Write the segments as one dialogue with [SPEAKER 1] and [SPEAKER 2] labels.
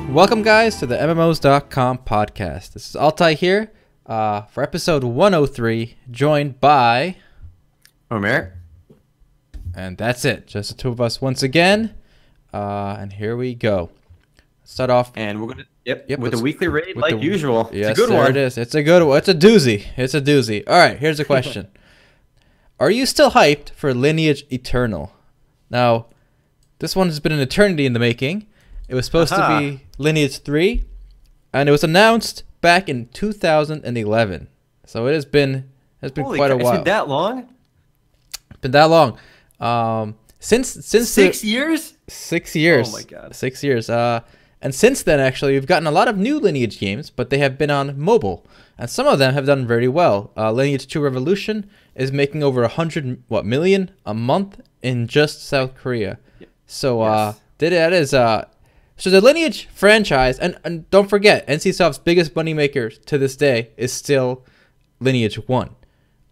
[SPEAKER 1] Welcome, guys, to the MMOs.com podcast. This is Altai here for episode 103, joined by
[SPEAKER 2] Omer.
[SPEAKER 1] And that's it. Just the two of us once again. And here we go. Start off.
[SPEAKER 2] And we're going to, with the weekly raid like usual.
[SPEAKER 1] Yes,
[SPEAKER 2] it's a good one.
[SPEAKER 1] It is. It's a good one. It's a doozy. It's a doozy. All right, here's a question. Are you still hyped for Lineage Eternal? Now, this one has been an eternity in the making. It was supposed to be Lineage 3, and it was announced back in 2011. So it has been quite a while.
[SPEAKER 2] It's been that long?
[SPEAKER 1] Been that long. Since
[SPEAKER 2] 6 years?
[SPEAKER 1] 6 years.
[SPEAKER 2] Oh my god.
[SPEAKER 1] 6 years. And since then, actually, we've gotten a lot of new Lineage games, but they have been on mobile, and some of them have done very well. Lineage 2 Revolution is making over 100 million a month in just South Korea. So that is so the Lineage franchise, and don't forget, NCSoft's biggest moneymaker to this day is still Lineage 1.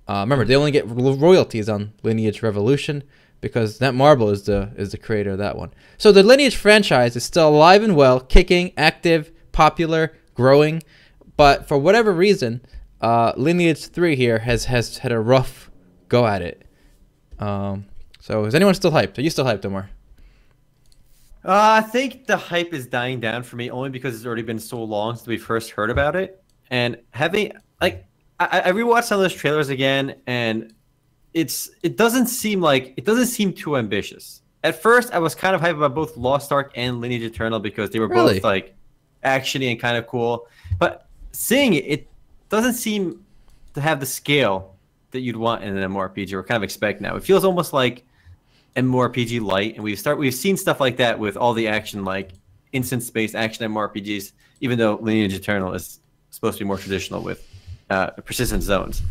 [SPEAKER 1] Remember, they only get royalties on Lineage Revolution because Netmarble is the creator of that one. So the Lineage franchise is still alive and well, kicking, active, popular, growing. But for whatever reason, Lineage 3 here has had a rough go at it. So is anyone still hyped? Are you still hyped, Omar?
[SPEAKER 2] I think the hype is dying down for me only because it's already been so long since we first heard about it. And having, I rewatched some of those trailers again, and it doesn't seem too ambitious. At first, I was kind of hyped about both Lost Ark and Lineage Eternal because they were both like actiony and kind of cool. But seeing it doesn't seem to have the scale that you'd want in an MMORPG or kind of expect now. It feels almost like MMORPG light, and we've seen stuff like that with all the action, like instance-based action MMORPGs, even though Lineage Eternal is supposed to be more traditional with persistent zones.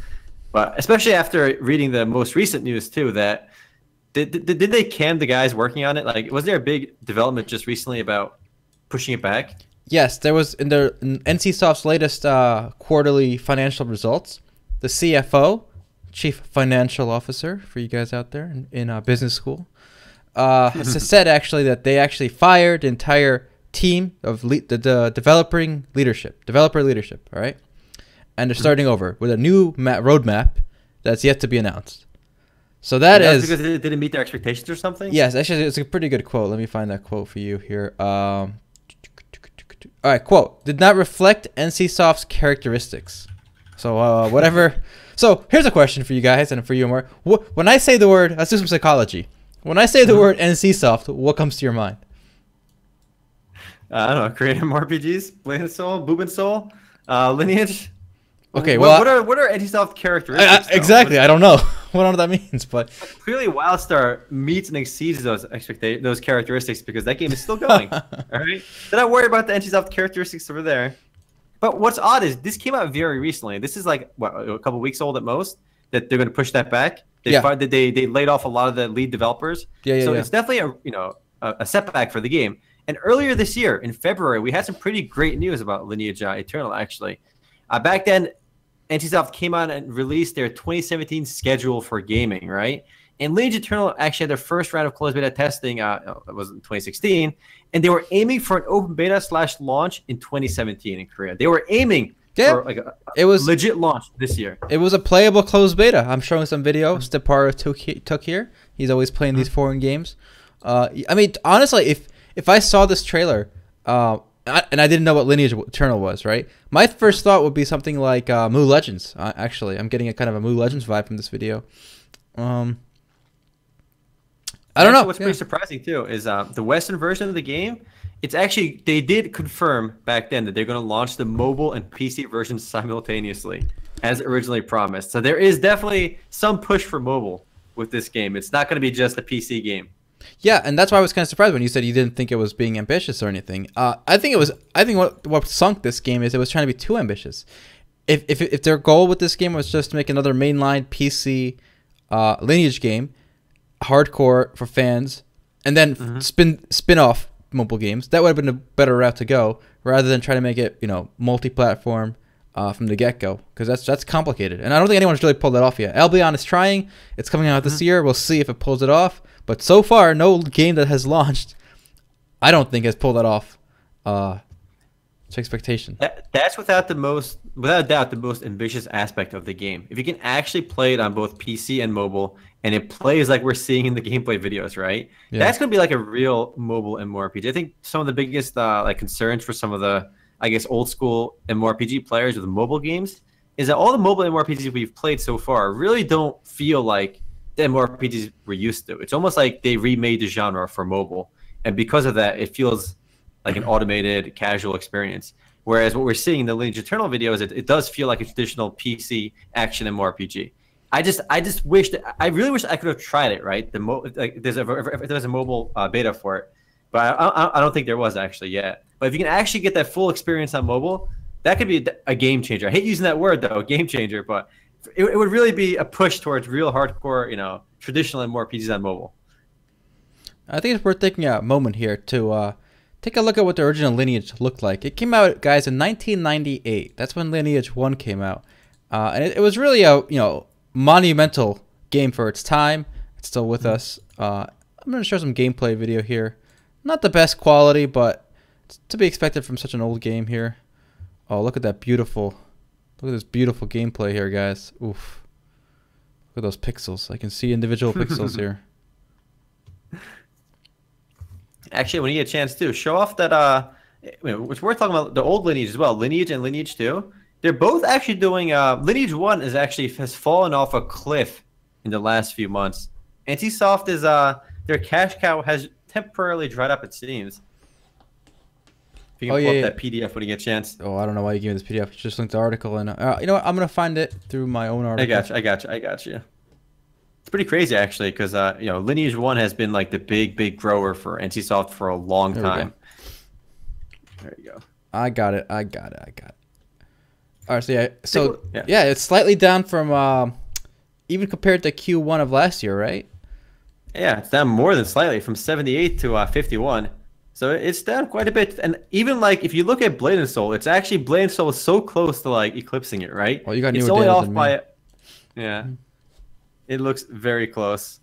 [SPEAKER 2] But especially after reading the most recent news too, that did they can the guys working on it? Like, was there a big development just recently about pushing it back?
[SPEAKER 1] Yes, there was in NCSoft's latest quarterly financial results. The CFO, Chief Financial Officer, for you guys out there in business school, said actually that they actually fired the entire team of the developer leadership. All right, and they're starting over with a new roadmap that's yet to be announced. So that's
[SPEAKER 2] because it didn't meet their expectations or something.
[SPEAKER 1] Yes, actually, it's a pretty good quote. Let me find that quote for you here. All right, quote: did not reflect NCSoft's characteristics. So whatever. So here's a question for you guys and for you, Omar. When I say the word, let's do some psychology. When I say the word NCSoft, what comes to your mind?
[SPEAKER 2] I don't know. Creative RPGs, Blade Soul, Boob and Soul, Lineage.
[SPEAKER 1] Okay,
[SPEAKER 2] what are NCSoft characteristics?
[SPEAKER 1] Exactly, I don't know. I don't know what that means, but
[SPEAKER 2] clearly WildStar meets and exceeds those characteristics because that game is still going. All right, they're not worried about the NCSoft characteristics over there. But what's odd is this came out very recently. This is like a couple weeks old at most. That they're going to push that back. They laid off a lot of the lead developers. It's definitely a setback for the game. And earlier this year, in February, we had some pretty great news about Lineage Eternal. Actually, back then, NCSoft came out and released their 2017 schedule for gaming. Right, and Lineage Eternal actually had their first round of closed beta testing. It was in 2016. And they were aiming for an open beta / launch in 2017 in Korea. They were aiming for like it was legit launch this year.
[SPEAKER 1] It was a playable closed beta. I'm showing some video. Steparo took here. He's always playing these foreign games. I mean, honestly, if I saw this trailer and I didn't know what Lineage Eternal was, right? My first thought would be something like Moo Legends. Actually, I'm getting a kind of a Moo Legends vibe from this video. I don't know.
[SPEAKER 2] What's pretty surprising too is the Western version of the game. It's actually, they did confirm back then that they're going to launch the mobile and PC versions simultaneously, as originally promised. So there is definitely some push for mobile with this game. It's not going to be just a PC game.
[SPEAKER 1] Yeah, and that's why I was kind of surprised when you said you didn't think it was being ambitious or anything. I think what sunk this game is it was trying to be too ambitious. If their goal with this game was just to make another mainline PC Lineage game, hardcore for fans, and then spin off mobile games, that would have been a better route to go rather than trying to make it multi-platform from the get-go, because that's complicated, and I don't think anyone's really pulled that off yet. Albion is trying. It's coming out this year. We'll see if it pulls it off, but so far no game that has launched I don't think has pulled that off What's your expectation?
[SPEAKER 2] That's without a doubt, the most ambitious aspect of the game. If you can actually play it on both PC and mobile, and it plays like we're seeing in the gameplay videos, right?
[SPEAKER 1] Yeah.
[SPEAKER 2] That's going to be like a real mobile MMORPG. I think some of the biggest like concerns for some of the, I guess, old school MMORPG players with mobile games is that all the mobile MMORPGs we've played so far really don't feel like the MMORPGs we're used to. It's almost like they remade the genre for mobile, and because of that, it feels like an automated, casual experience. Whereas what we're seeing in the Lineage Eternal video is it does feel like a traditional PC action MMORPG. I just wish that I really wish I could have tried it. Right, if there's a mobile beta for it, but I don't think there was actually yet. But if you can actually get that full experience on mobile, that could be a game changer. I hate using that word though, game changer, but it would really be a push towards real hardcore, traditional MMORPGs on mobile.
[SPEAKER 1] I think it's worth taking a moment here to take a look at what the original Lineage looked like. It came out, guys, in 1998. That's when Lineage 1 came out. And it was really a, monumental game for its time. It's still with us. I'm going to show some gameplay video here. Not the best quality, but it's to be expected from such an old game here. Oh, look at that beautiful, look at this beautiful gameplay here, guys. Oof. Look at those pixels. I can see individual pixels here.
[SPEAKER 2] Actually, when you get a chance to show off that, it's worth talking about the old Lineage as well. Lineage and Lineage 2. They're both actually doing. Lineage 1 has fallen off a cliff in the last few months. NCSoft is their cash cow has temporarily dried up, it seems. If you can pull up that PDF when you get a chance.
[SPEAKER 1] Oh, I don't know why you gave me this PDF. Just linked the article, and you know what? I'm gonna find it through my own article.
[SPEAKER 2] I got you. It's pretty crazy actually, because Lineage 1 has been like the big grower for NCSoft for a long time. There you go.
[SPEAKER 1] I got it. All right, so yeah, it's slightly down from even compared to Q1 of last year, right?
[SPEAKER 2] Yeah, it's down more than slightly, from 78 to 51. So it's down quite a bit. And even like if you look at Blade and Soul, it's actually Blade and Soul is so close to like eclipsing it, right?
[SPEAKER 1] Well, you got
[SPEAKER 2] it's
[SPEAKER 1] newer
[SPEAKER 2] only
[SPEAKER 1] data
[SPEAKER 2] off
[SPEAKER 1] than
[SPEAKER 2] by
[SPEAKER 1] me.
[SPEAKER 2] Yeah. It looks very close.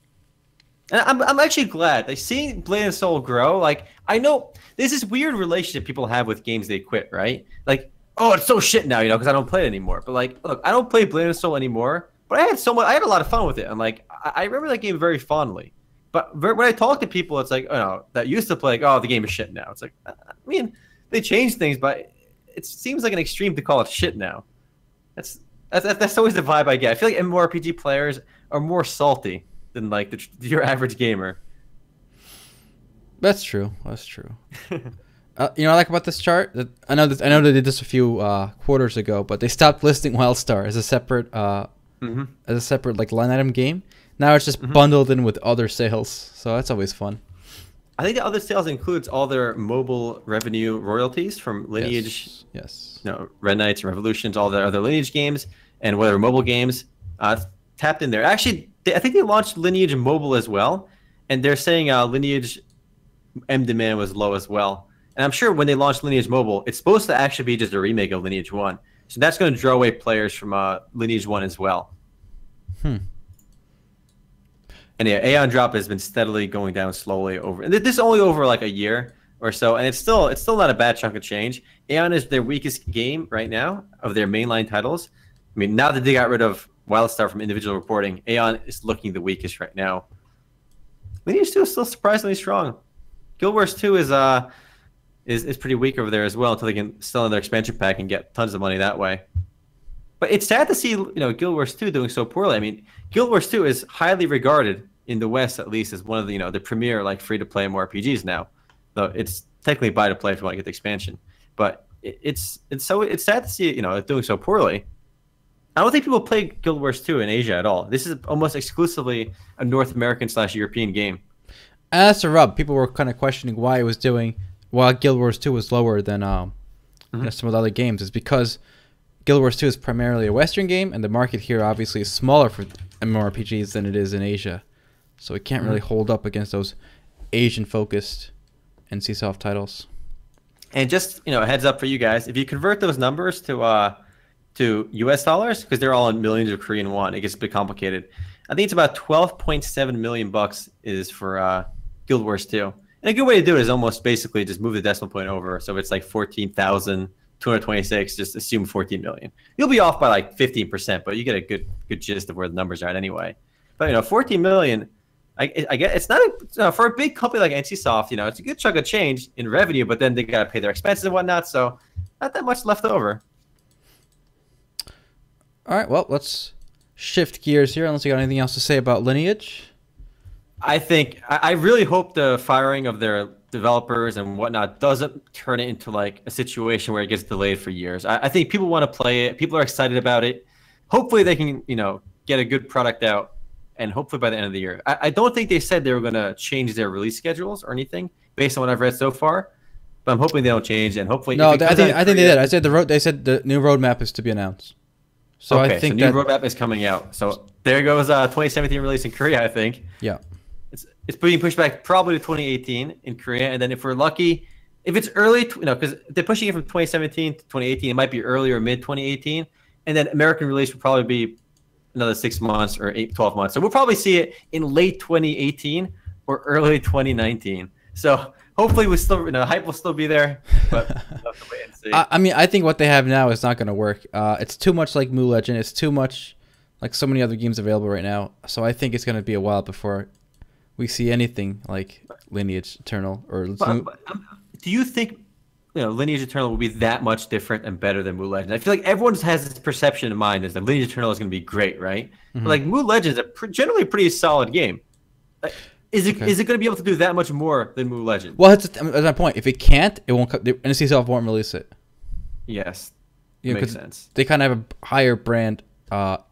[SPEAKER 2] And I'm actually glad. Like seeing Blade and Soul grow, like I know there's this weird relationship people have with games they quit, right? Like, oh, it's so shit now, because I don't play it anymore. But like, look, I don't play Blade and Soul anymore, but I had a lot of fun with it. And like I remember that game very fondly. But when I talk to people, it's like, that used to play, like, oh, the game is shit now. It's like, I mean, they changed things, but it seems like an extreme to call it shit now. That's always the vibe I get. I feel like MMORPG players are more salty than like your average gamer.
[SPEAKER 1] That's true. You know what I like about this chart? I know they did this a few quarters ago, but they stopped listing WildStar as a separate like line item game. Now it's just bundled in with other sales, so that's always fun.
[SPEAKER 2] I think the other sales includes all their mobile revenue royalties from Lineage,
[SPEAKER 1] yes.
[SPEAKER 2] Red Knights and Revolutions, all their other Lineage games, and whatever mobile games tapped in there. Actually, I think they launched Lineage mobile as well, and they're saying Lineage M demand was low as well. And I'm sure when they launched Lineage mobile, it's supposed to actually be just a remake of Lineage 1. So that's going to draw away players from Lineage 1 as well. And yeah, Aeon drop has been steadily going down slowly over. And this is only over like a year or so, and it's still not a bad chunk of change. Aeon is their weakest game right now of their mainline titles. I mean, now that they got rid of WildStar from individual reporting, Aeon is looking the weakest right now. Lineage 2 is still surprisingly strong. Guild Wars 2 is pretty weak over there as well until they can sell in their expansion pack and get tons of money that way. But it's sad to see Guild Wars 2 doing so poorly. I mean, Guild Wars 2 is highly regarded in the West, at least, as one of the the premier like free-to-play MMORPGs now. Though it's technically buy-to-play if you want to get the expansion. But it's sad to see it doing so poorly. I don't think people play Guild Wars 2 in Asia at all. This is almost exclusively a North American / European game.
[SPEAKER 1] And that's a rub. People were kind of questioning why Guild Wars 2 was lower than some of the other games. It's because Guild Wars 2 is primarily a Western game, and the market here obviously is smaller for MMORPGs than it is in Asia. So it can't really hold up against those Asian-focused NCSoft titles. And
[SPEAKER 2] just a heads up for you guys, if you convert those numbers to US dollars, because they're all in millions of Korean won, it gets a bit complicated. I think it's about $12.7 million is for Guild Wars 2. And a good way to do it is almost basically just move the decimal point over. So if it's like 14,226, just assume 14 million. You'll be off by like 15%, but you get a good gist of where the numbers are at anyway. But 14 million, I guess it's not for a big company like NCSoft. It's a good chunk of change in revenue, but then they got to pay their expenses and whatnot. So not that much left over.
[SPEAKER 1] All right, well, let's shift gears here, unless you got anything else to say about Lineage.
[SPEAKER 2] I really hope the firing of their developers and whatnot doesn't turn it into like a situation where it gets delayed for years. I think people want to play it. People are excited about it. Hopefully they can, get a good product out, and hopefully by the end of the year. I don't think they said they were going to change their release schedules or anything based on what I've read so far, but I'm hoping they don't change, and hopefully.
[SPEAKER 1] No, I think they did. They said the new roadmap is to be announced. So
[SPEAKER 2] okay,
[SPEAKER 1] I think
[SPEAKER 2] so new roadmap is coming out. So there goes 2017 release in Korea, I think.
[SPEAKER 1] Yeah.
[SPEAKER 2] It's being pushed back probably to 2018 in Korea, and then if we're lucky, if it's early, because they're pushing it from 2017 to 2018, it might be early or mid 2018, and then American release will probably be another 6 months or 12 months. So we'll probably see it in late 2018 or early 2019. So hopefully we still, hype will still be there, but we'll have to wait and see.
[SPEAKER 1] I mean, I think what they have now is not going to work. It's too much like Mu Legend. It's too much like so many other games available right now. So I think it's going to be a while before we see anything like Lineage Eternal or.
[SPEAKER 2] Do you think Lineage Eternal will be that much different and better than Mu Legends? I feel like everyone has this perception in mind is that Lineage Eternal is going to be great, right?
[SPEAKER 1] Mm-hmm.
[SPEAKER 2] But like Mu Legends is generally a pretty solid game. Is it going to be able to do that much more than Mu Legends?
[SPEAKER 1] Well, that's my point. If it can't, it won't. NCSoft won't release it.
[SPEAKER 2] Yes, makes sense.
[SPEAKER 1] They kind of have a higher brand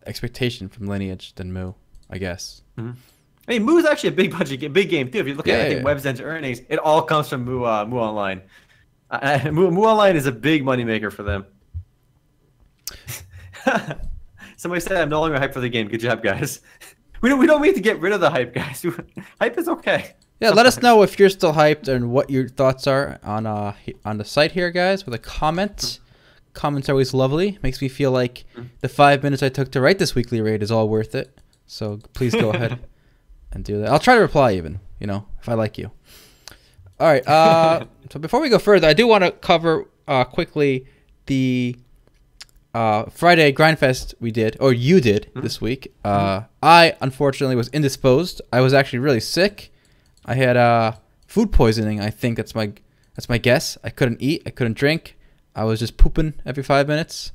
[SPEAKER 1] expectation from Lineage than Mu, I guess.
[SPEAKER 2] Mm-hmm. I mean, Mu is actually a big budget, big game too. If you look at WebZen's earnings, it all comes from Mu Online. Mu Online is a big moneymaker for them. Somebody said I'm no longer hyped for the game. Good job, guys. We don't need to get rid of the hype, guys. Hype is okay.
[SPEAKER 1] Yeah, let us know if you're still hyped and what your thoughts are on the site here, guys, with a comment. Comments are always lovely. Makes me feel like the 5 minutes I took to write this weekly raid is all worth it. So please go ahead and do that. I'll try to reply even, if I like you. All right. So before we go further, I do want to cover quickly the Friday Grindfest we did, or you did this week. I unfortunately was indisposed. I was actually really sick. I had food poisoning. I think that's my guess. I couldn't eat. I couldn't drink. I was just pooping every 5 minutes.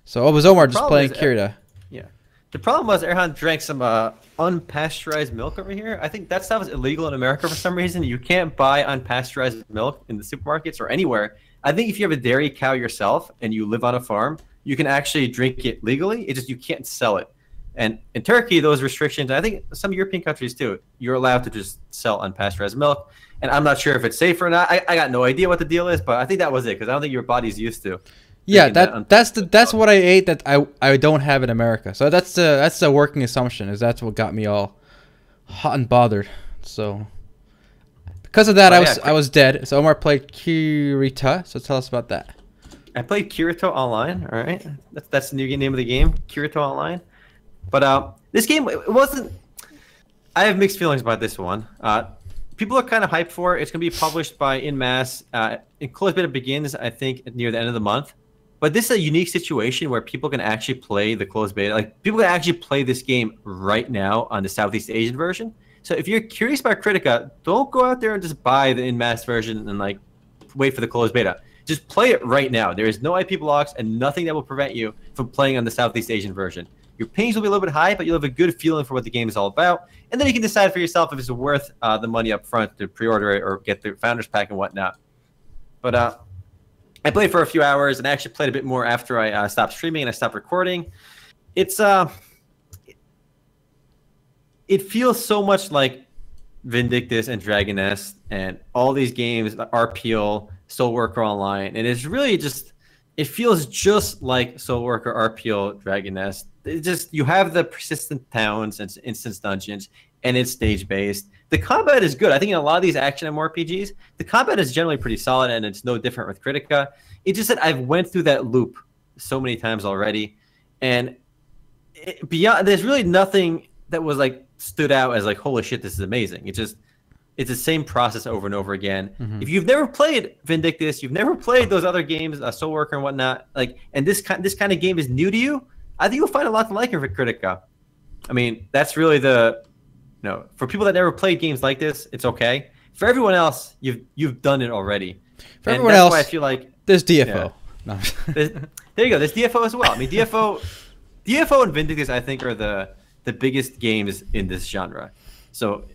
[SPEAKER 1] So it was Omar just playing Kirita.
[SPEAKER 2] Yeah. The problem was Erhan drank some unpasteurized milk over here. I think that stuff is illegal in America for some reason. You can't buy unpasteurized milk in the supermarkets or anywhere. I think if you have a dairy cow yourself and you live on a farm, you can actually drink it legally. It's just you can't sell it. And in Turkey, those restrictions, I think some European countries too, you're allowed to just sell unpasteurized milk. And I'm not sure if it's safe or not. I got no idea what the deal is, but I think that was it because I don't think your body's used to.
[SPEAKER 1] Yeah, that's what I ate that I don't have in America. So that's the working assumption is that's what got me all hot and bothered. So because of that, I was dead. So Omar played Kirita. So tell us about that.
[SPEAKER 2] I played Kirito Online. All right, that's the new name of the game, Kirito Online. But this game, it wasn't. I have mixed feelings about this one. People are kind of hyped for it. It's going to be published by EnMasse. Closed beta begins, I think, near the end of the month. But this is a unique situation where people can actually play the closed beta. Like people can actually play this game right now on the Southeast Asian version. So if you're curious about Kritika, don't go out there and just buy the EnMasse version and like wait for the closed beta. Just play it right now. There is no IP blocks and nothing that will prevent you from playing on the Southeast Asian version. Your pings will be a little bit high, but you'll have a good feeling for what the game is all about. And then you can decide for yourself if it's worth the money up front to pre-order it or get the Founders Pack and whatnot. But I played for a few hours and I actually played a bit more after I stopped streaming and I stopped recording. It's it feels so much like Vindictus and Dragon Nest and all these games, RPL, Soul Worker Online, and it's really just, it feels just like Soul Worker, RPL, Dragon Nest. It just, you have the persistent towns and instance dungeons, and it's stage based. The combat is good. I think in a lot of these action MMORPGs, the combat is generally pretty solid, and it's no different with Kritika. It's just that I've went through that loop so many times already, and beyond, there's really nothing that was like stood out as like, holy shit, this is amazing. It just, it's the same process over and over again. If you've never played Vindictus, you've never played those other games, Soul Worker and whatnot, like, and this kind of game is new to you, I think you'll find a lot to like in Kritika. I mean, that's really for people that never played games like this, it's okay. For everyone else, you've done it already.
[SPEAKER 1] For everyone else,
[SPEAKER 2] why I feel like
[SPEAKER 1] there's DFO. No.
[SPEAKER 2] There you go. There's DFO as well. I mean, DFO and Vindictus, I think, are the biggest games in this genre. So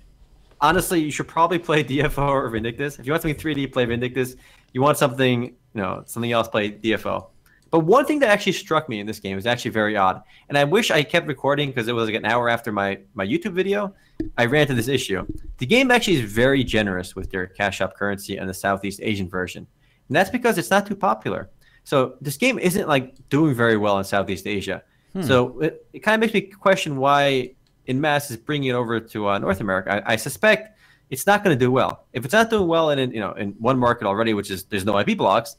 [SPEAKER 2] honestly, you should probably play DFO or Vindictus. If you want something 3D, play Vindictus. You want something, something else, play DFO. But one thing that actually struck me in this game was actually very odd. And I wish I kept recording because it was like an hour after my YouTube video. I ran into this issue. The game actually is very generous with their cash shop currency and the Southeast Asian version. And that's because it's not too popular. So this game isn't like doing very well in Southeast Asia. So it kind of makes me question why EnMasse is bringing it over to North America. I suspect it's not going to do well. If it's not doing well in one market already, which is there's no IP blocks,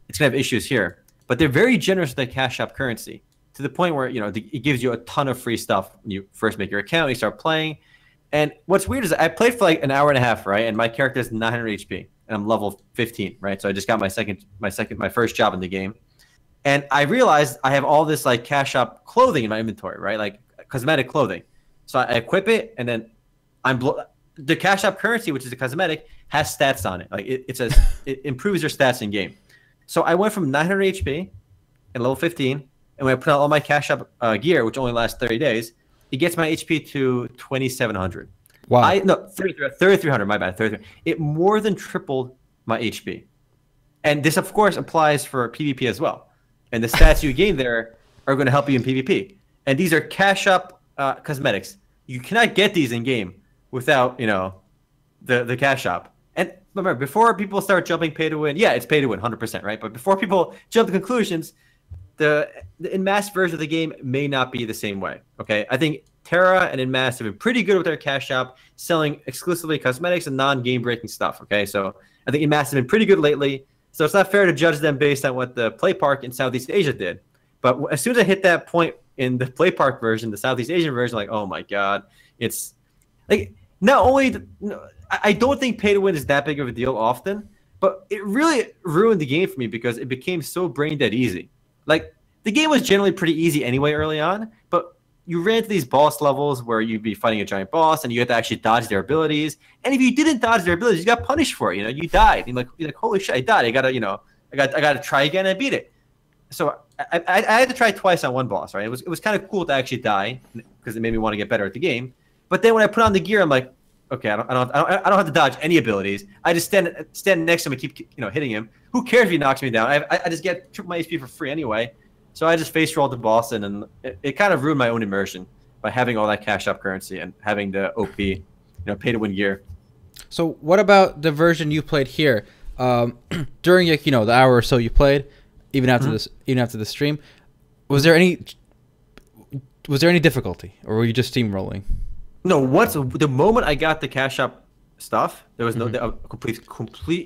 [SPEAKER 2] it's going to have issues here. But they're very generous with their cash shop currency to the point where it gives you a ton of free stuff when you first make your account and you start playing. And what's weird is I played for like an hour and a half, right? And my character is 900 HP and I'm level 15, right? So I just got my first job in the game. And I realized I have all this like cash shop clothing in my inventory, right? Like cosmetic clothing. So I equip it, and then the cash shop currency, which is a cosmetic, has stats on it. Like it improves your stats in game. So I went from 900 HP and level 15, and when I put on all my cash shop gear, which only lasts 30 days, it gets my HP to 2,700.
[SPEAKER 1] Wow.
[SPEAKER 2] 3,300. My bad. 3,300. It more than tripled my HP, and this of course applies for PvP as well. And the stats you gain there are going to help you in PvP. And these are cash shop cosmetics. You cannot get these in game without, the cash shop. And remember, before people start jumping pay to win, yeah, it's pay to win, 100%, right? But before people jump to conclusions, the EnMasse version of the game may not be the same way. Okay, I think Terra and EnMasse have been pretty good with their cash shop, selling exclusively cosmetics and non-game breaking stuff. Okay, so I think EnMasse has been pretty good lately. So it's not fair to judge them based on what the Play Park in Southeast Asia did. But as soon as I hit that point in the Play Park version, the Southeast Asian version, like, oh my God, it's like not only I don't think pay to win is that big of a deal often, but it really ruined the game for me because it became so brain dead easy. Like the game was generally pretty easy anyway early on, but you ran into these boss levels where you'd be fighting a giant boss and you had to actually dodge their abilities. And if you didn't dodge their abilities, you got punished for it. You died. You're like, holy shit, I died. I gotta try again and beat it. So I had to try twice on one boss, right? It was kind of cool to actually die because it made me want to get better at the game. But then when I put on the gear, I'm like, okay, I don't have to dodge any abilities. I just stand next to him and keep hitting him. Who cares if he knocks me down? I just get triple my HP for free anyway. So I just face rolled the boss, and it kind of ruined my own immersion by having all that cash up currency and having the OP, pay to win gear.
[SPEAKER 1] So what about the version you played here? During the hour or so you played, even after the stream, was there any difficulty, or were you just steamrolling?
[SPEAKER 2] No. The moment I got the cash up stuff, there was no complete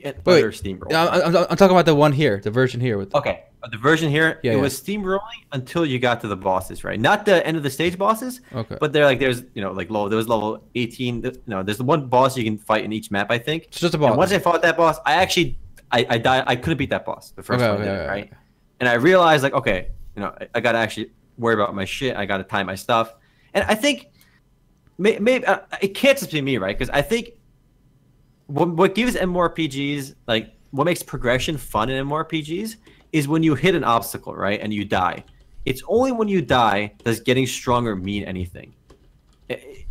[SPEAKER 2] and utter steamroll.
[SPEAKER 1] I'm talking about the one here, the version here with.
[SPEAKER 2] Okay. The version here, it was steamrolling until you got to the bosses, right? Not the end of the stage bosses,
[SPEAKER 1] okay.
[SPEAKER 2] But they're like there was level 18. There's the one boss you can fight in each map, I think.
[SPEAKER 1] It's just a boss.
[SPEAKER 2] And once I fought that boss, I died. I couldn't beat that boss the first one, right? And I realized like, okay, I gotta actually worry about my shit. I gotta time my stuff. And I think maybe it can't just be me, right? Because I think what gives MMORPGs, like what makes progression fun in MMORPGs, is when you hit an obstacle, right, and you die. It's only when you die does getting stronger mean anything.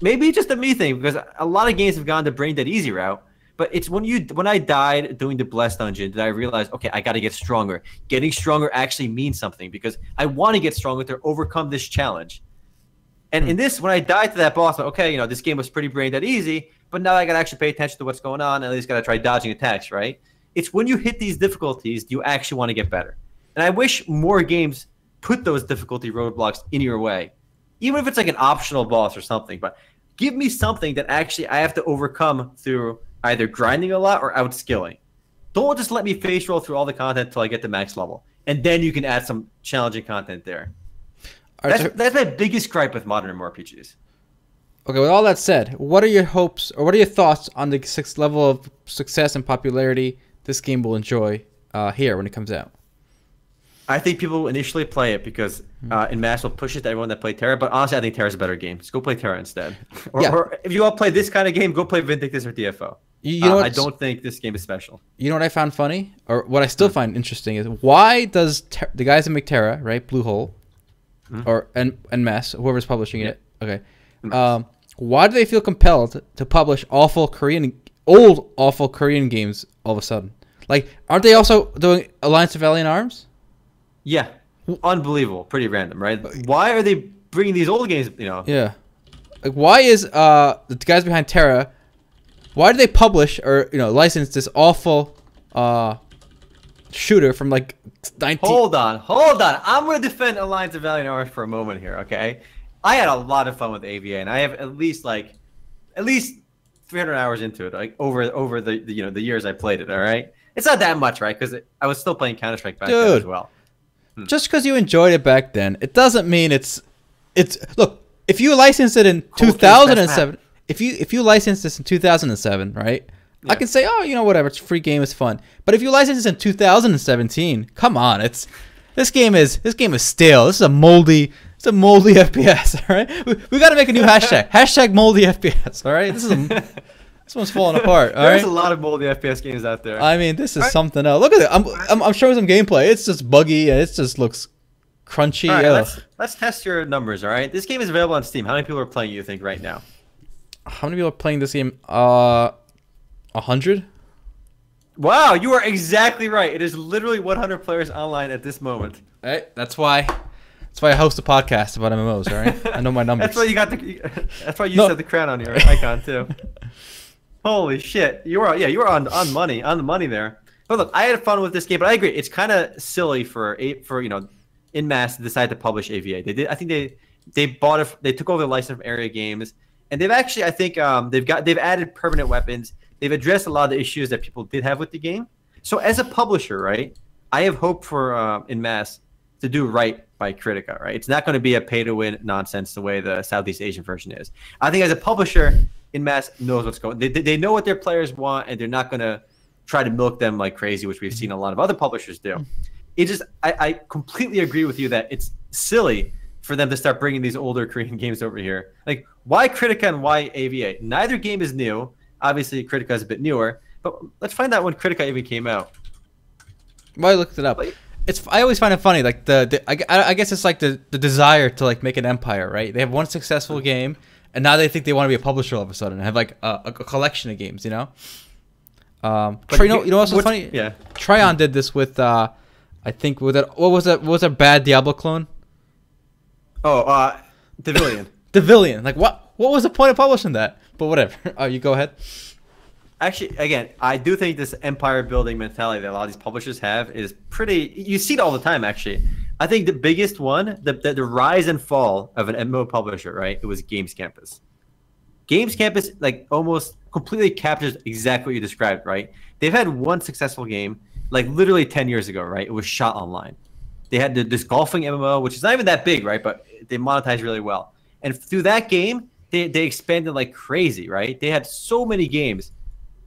[SPEAKER 2] Maybe it's just a me thing, because a lot of games have gone the brain dead easy route, but it's when I died doing the Blessed Dungeon that I realized, okay, I got to get stronger. Getting stronger actually means something, because I want to get stronger to overcome this challenge. And in this, when I died to that boss, like, okay, this game was pretty brain dead easy, but now I got to actually pay attention to what's going on, and at least got to try dodging attacks, right? It's when you hit these difficulties, you actually want to get better. And I wish more games put those difficulty roadblocks in your way. Even if it's like an optional boss or something. But give me something that actually I have to overcome through either grinding a lot or outskilling. Don't just let me face roll through all the content until I get to max level. And then you can add some challenging content there. That's my biggest gripe with modern MMORPGs.
[SPEAKER 1] Okay, with all that said, what are your hopes or what are your thoughts on the level of success and popularity this game will enjoy here when it comes out?
[SPEAKER 2] I think people will initially play it because EnMasse will push it to everyone that played Terra. But honestly, I think Terra's a better game. Just go play Terra instead. Or if you want to play this kind of game, go play Vindictus or DFO.
[SPEAKER 1] You know
[SPEAKER 2] I don't think this game is special.
[SPEAKER 1] You know what I found funny, or what I still find interesting is why does the guys that make Terra, right, Bluehole, or EnMasse, whoever's publishing it, okay, why do they feel compelled to publish awful Korean games all of a sudden? Like, aren't they also doing Alliance of Valiant Arms?
[SPEAKER 2] Yeah, unbelievable, pretty random, right? Why are they bringing these old games? You know?
[SPEAKER 1] Yeah, like why is the guys behind Terra? Why do they publish or license this awful shooter from like 19?
[SPEAKER 2] Hold on. I'm gonna defend Alliance of Valiant Arms for a moment here, okay? I had a lot of fun with AVA, and I have at least 300 hours into it, like over the the years I played it. All right, it's not that much, right? Because I was still playing Counter-Strike back then as well.
[SPEAKER 1] Just because you enjoyed it back then, it doesn't mean it's. Look, if you licensed it in 2007, if you licensed this in 2007, right? Yeah. I can say, oh, whatever, it's a free game, it's fun. But if you license this in 2017, come on, this game is stale. This is a moldy FPS. All right, we got to make a new hashtag. Hashtag moldy FPS. All right, this one's falling apart.
[SPEAKER 2] There's a lot of moldy FPS games out there.
[SPEAKER 1] I mean, this is something else. Look at it. I'm showing some gameplay. It's just buggy and it just looks crunchy.
[SPEAKER 2] All right, let's test your numbers. All right, this game is available on Steam. How many people are playing? You think right now?
[SPEAKER 1] How many people are playing this game? 100.
[SPEAKER 2] Wow, you are exactly right. It is literally 100 players online at this moment.
[SPEAKER 1] Hey, that's why I host a podcast about MMOs. All right, I know my numbers.
[SPEAKER 2] That's why you set the crown on your icon too. Holy shit, you were on the money there. But look, I had fun with this game, but I agree, it's kind of silly for EnMasse to decide to publish AVA. I think they bought it. They took over the license from Area Games, and they've actually, I think, they've added permanent weapons. They've addressed a lot of the issues that people did have with the game. So as a publisher, right, I have hope for EnMasse to do right by Kritika, right? It's not going to be a pay-to-win nonsense the way the Southeast Asian version is. I think as a publisher, EnMasse knows what's going on. They know what their players want, and they're not going to try to milk them like crazy, which we've seen a lot of other publishers do. It just, I completely agree with you that it's silly for them to start bringing these older Korean games over here. Like, why Kritika and why AVA? Neither game is new. Obviously, Kritika is a bit newer, but let's find out when Kritika even came out.
[SPEAKER 1] Well, I looked it up. I always find it funny, like I guess it's like the desire to like make an empire, right? They have one successful game, and now they think they want to be a publisher all of a sudden and have like a collection of games, you know. What's funny?
[SPEAKER 2] Yeah,
[SPEAKER 1] Tryon did this with I think with that. What was a bad Diablo clone?
[SPEAKER 2] Oh, Devilian.
[SPEAKER 1] Devilian. Like what was the point of publishing that? But whatever. You go ahead.
[SPEAKER 2] Actually, again, I do think this empire building mentality that a lot of these publishers have is pretty. You see it all the time, actually. I think the biggest one, the rise and fall of an MMO publisher, right? It was Games Campus. Games Campus, like, almost completely captures exactly what you described, right? They've had one successful game, like literally 10 years ago, right? It was Shot Online. They had this golfing MMO, which is not even that big, right? But they monetized really well. And through that game, they expanded like crazy, right? They had so many games.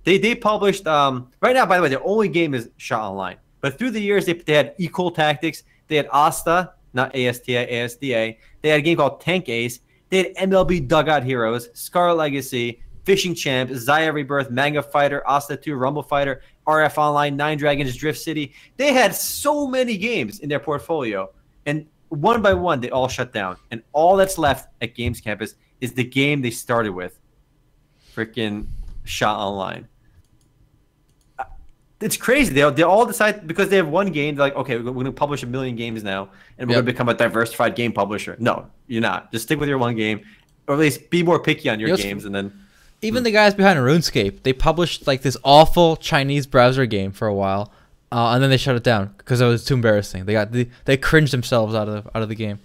[SPEAKER 2] They published right now, by the way, their only game is Shot Online. But through the years, they had Equal Tactics. They had Asta, not ASTA, ASDA. They had a game called Tank Ace. They had MLB Dugout Heroes, Scar Legacy, Fishing Champ, Zaya Rebirth, Manga Fighter, Asta 2, Rumble Fighter, RF Online, Nine Dragons, Drift City. They had so many games in their portfolio. And one by one, they all shut down. And all that's left at Games Campus is the game they started with. Freaking Shot Online. It's crazy. They all decide because they have one game. They're like, okay, we're going to publish 1 million games now, and we're going to become a diversified game publisher. No, you're not. Just stick with your one game, or at least be more picky on your games. And then
[SPEAKER 1] even the guys behind RuneScape, they published like this awful Chinese browser game for a while, and then they shut it down because it was too embarrassing. They cringed themselves out of the game.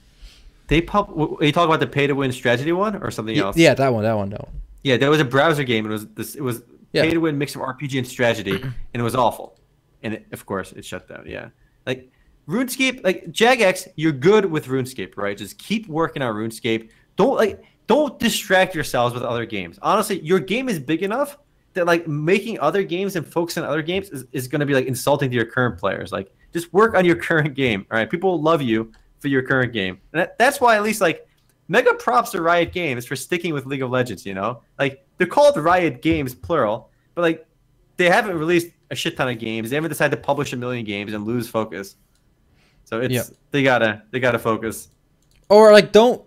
[SPEAKER 2] Are you talking about the pay-to-win strategy one or something else?
[SPEAKER 1] Yeah, that one.
[SPEAKER 2] Yeah, there was a browser game. It was pay-to-win mix of RPG and strategy, and it was awful. And of course, it shut down. Yeah, like RuneScape, like Jagex, you're good with RuneScape, right? Just keep working on RuneScape. Don't don't distract yourselves with other games. Honestly, your game is big enough that like making other games and focusing on other games is going to be like insulting to your current players. Like just work on your current game. All right, people love you for your current game, and that's why at least like mega props to Riot Games for sticking with League of Legends. You know, like they're called Riot Games plural, but like they haven't released a shit ton of games. They haven't decided to publish a million games and lose focus. So it's they gotta focus.
[SPEAKER 1] Or like don't.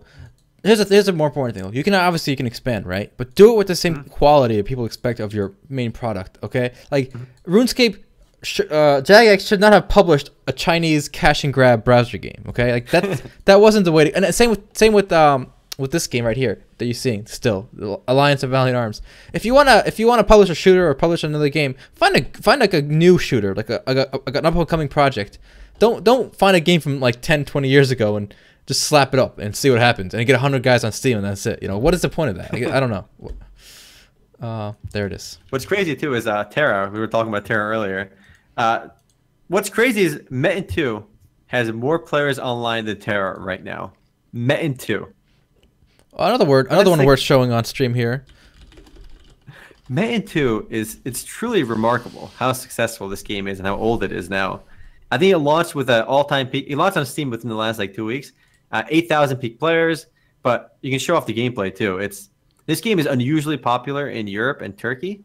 [SPEAKER 1] Here's a more important thing. You can expand, right? But do it with the same quality that people expect of your main product. Okay, like RuneScape, Jagex should not have published a Chinese cash and grab browser game. Okay, like that wasn't the way. And same with this game right here that you're seeing still, Alliance of Valiant Arms. If you wanna publish a shooter or publish another game, find like a new shooter, like an up and coming project. Don't find a game from like 10, 20 years ago and just slap it up and see what happens, and get 100 guys on Steam, and that's it. You know, what is the point of that? I don't know. There it is.
[SPEAKER 2] What's crazy too is Terra. We were talking about Terra earlier. What's crazy is Metin 2 has more players online than Terra right now. Metin 2.
[SPEAKER 1] Another one worth showing on stream here.
[SPEAKER 2] Metin 2 it's truly remarkable how successful this game is and how old it is now. I think it launched with an all-time peak. It launched on Steam within the last like 2 weeks. 8,000 peak players, but you can show off the gameplay too. This game is unusually popular in Europe and Turkey.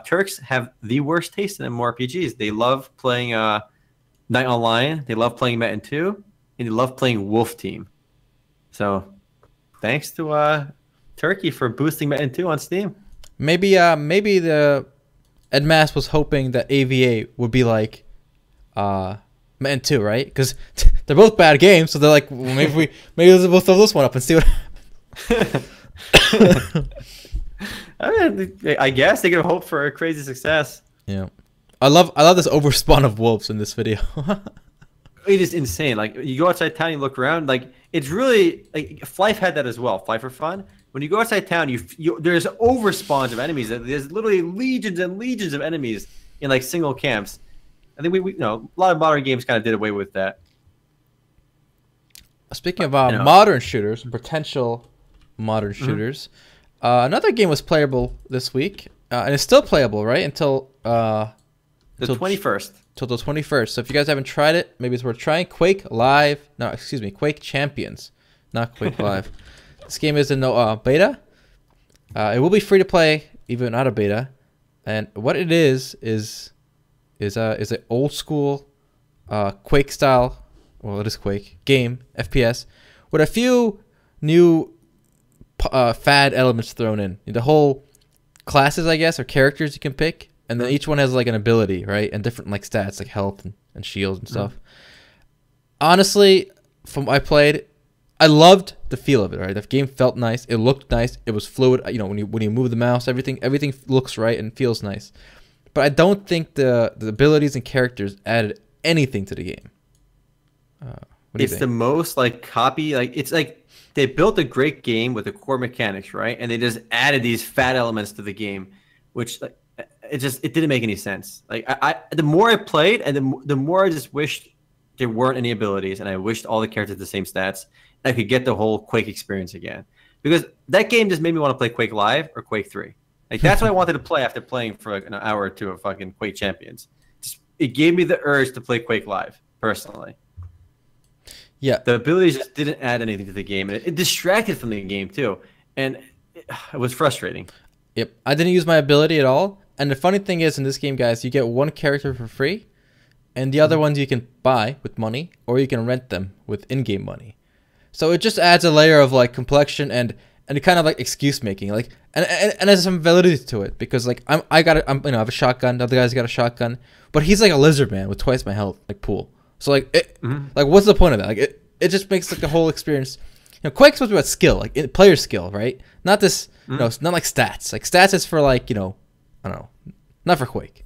[SPEAKER 2] Turks have the worst taste in MMORPGs. They love playing Night Online. They love playing Metin 2, and they love playing Wolf Team. So, thanks to Turkey for boosting Metin 2 on Steam.
[SPEAKER 1] Maybe the EnMasse was hoping that AVA would be like Metin 2, right? Because they're both bad games, so they're like, well, maybe we'll throw this one up and see what happens.
[SPEAKER 2] I guess they could hope for a crazy success.
[SPEAKER 1] Yeah, I love this overspawn of wolves in this video.
[SPEAKER 2] It is insane. Like you go outside town, you look around, like it's really like Flife had that as well. Flife for fun. When you go outside town, there's overspawns of enemies. There's literally legions and legions of enemies in like single camps. I think we a lot of modern games kind of did away with that.
[SPEAKER 1] Speaking of modern shooters, potential modern shooters, another game was playable this week, and it's still playable, right? Until
[SPEAKER 2] the 21st.
[SPEAKER 1] Till the 21st. So if you guys haven't tried it, maybe it's worth trying. Quake Champions, not Quake Live. This game is in beta. It will be free to play even out of beta, and what it is an old school Quake style. Well, it is Quake game FPS with a few new fad elements thrown in. The whole classes, I guess, or characters you can pick, and then each one has like an ability, right, and different like stats, like health and shields and stuff. Honestly, from what I played, I loved the feel of it. Right, the game felt nice. It looked nice. It was fluid. You know, when you move the mouse, everything looks right and feels nice. But I don't think the abilities and characters added anything to the game.
[SPEAKER 2] It's the most like copy. Like it's like they built a great game with the core mechanics, right? And they just added these fat elements to the game, which like it didn't make any sense. Like the more I played, and the more I just wished there weren't any abilities, and I wished all the characters had the same stats, and I could get the whole Quake experience again. Because that game just made me want to play Quake Live or Quake 3. Like that's what I wanted to play after playing for like an hour or two of fucking Quake Champions. It gave me the urge to play Quake Live personally.
[SPEAKER 1] Yeah,
[SPEAKER 2] the abilities just didn't add anything to the game, and it distracted from the game too, and it was frustrating.
[SPEAKER 1] Yep, I didn't use my ability at all. And the funny thing is, in this game, guys, you get one character for free, and the other ones you can buy with money, or you can rent them with in-game money. So it just adds a layer of like complexion and kind of like excuse making, like and there's some validity to it, because like I have a shotgun, the other guy's got a shotgun, but he's like a lizard man with twice my health, like pool. So like like what's the point of that? Like it just makes like the whole experience. You know, Quake's supposed to be about skill, like player skill, right? Not this, it's not like stats. Like stats is for like, I don't know, not for Quake.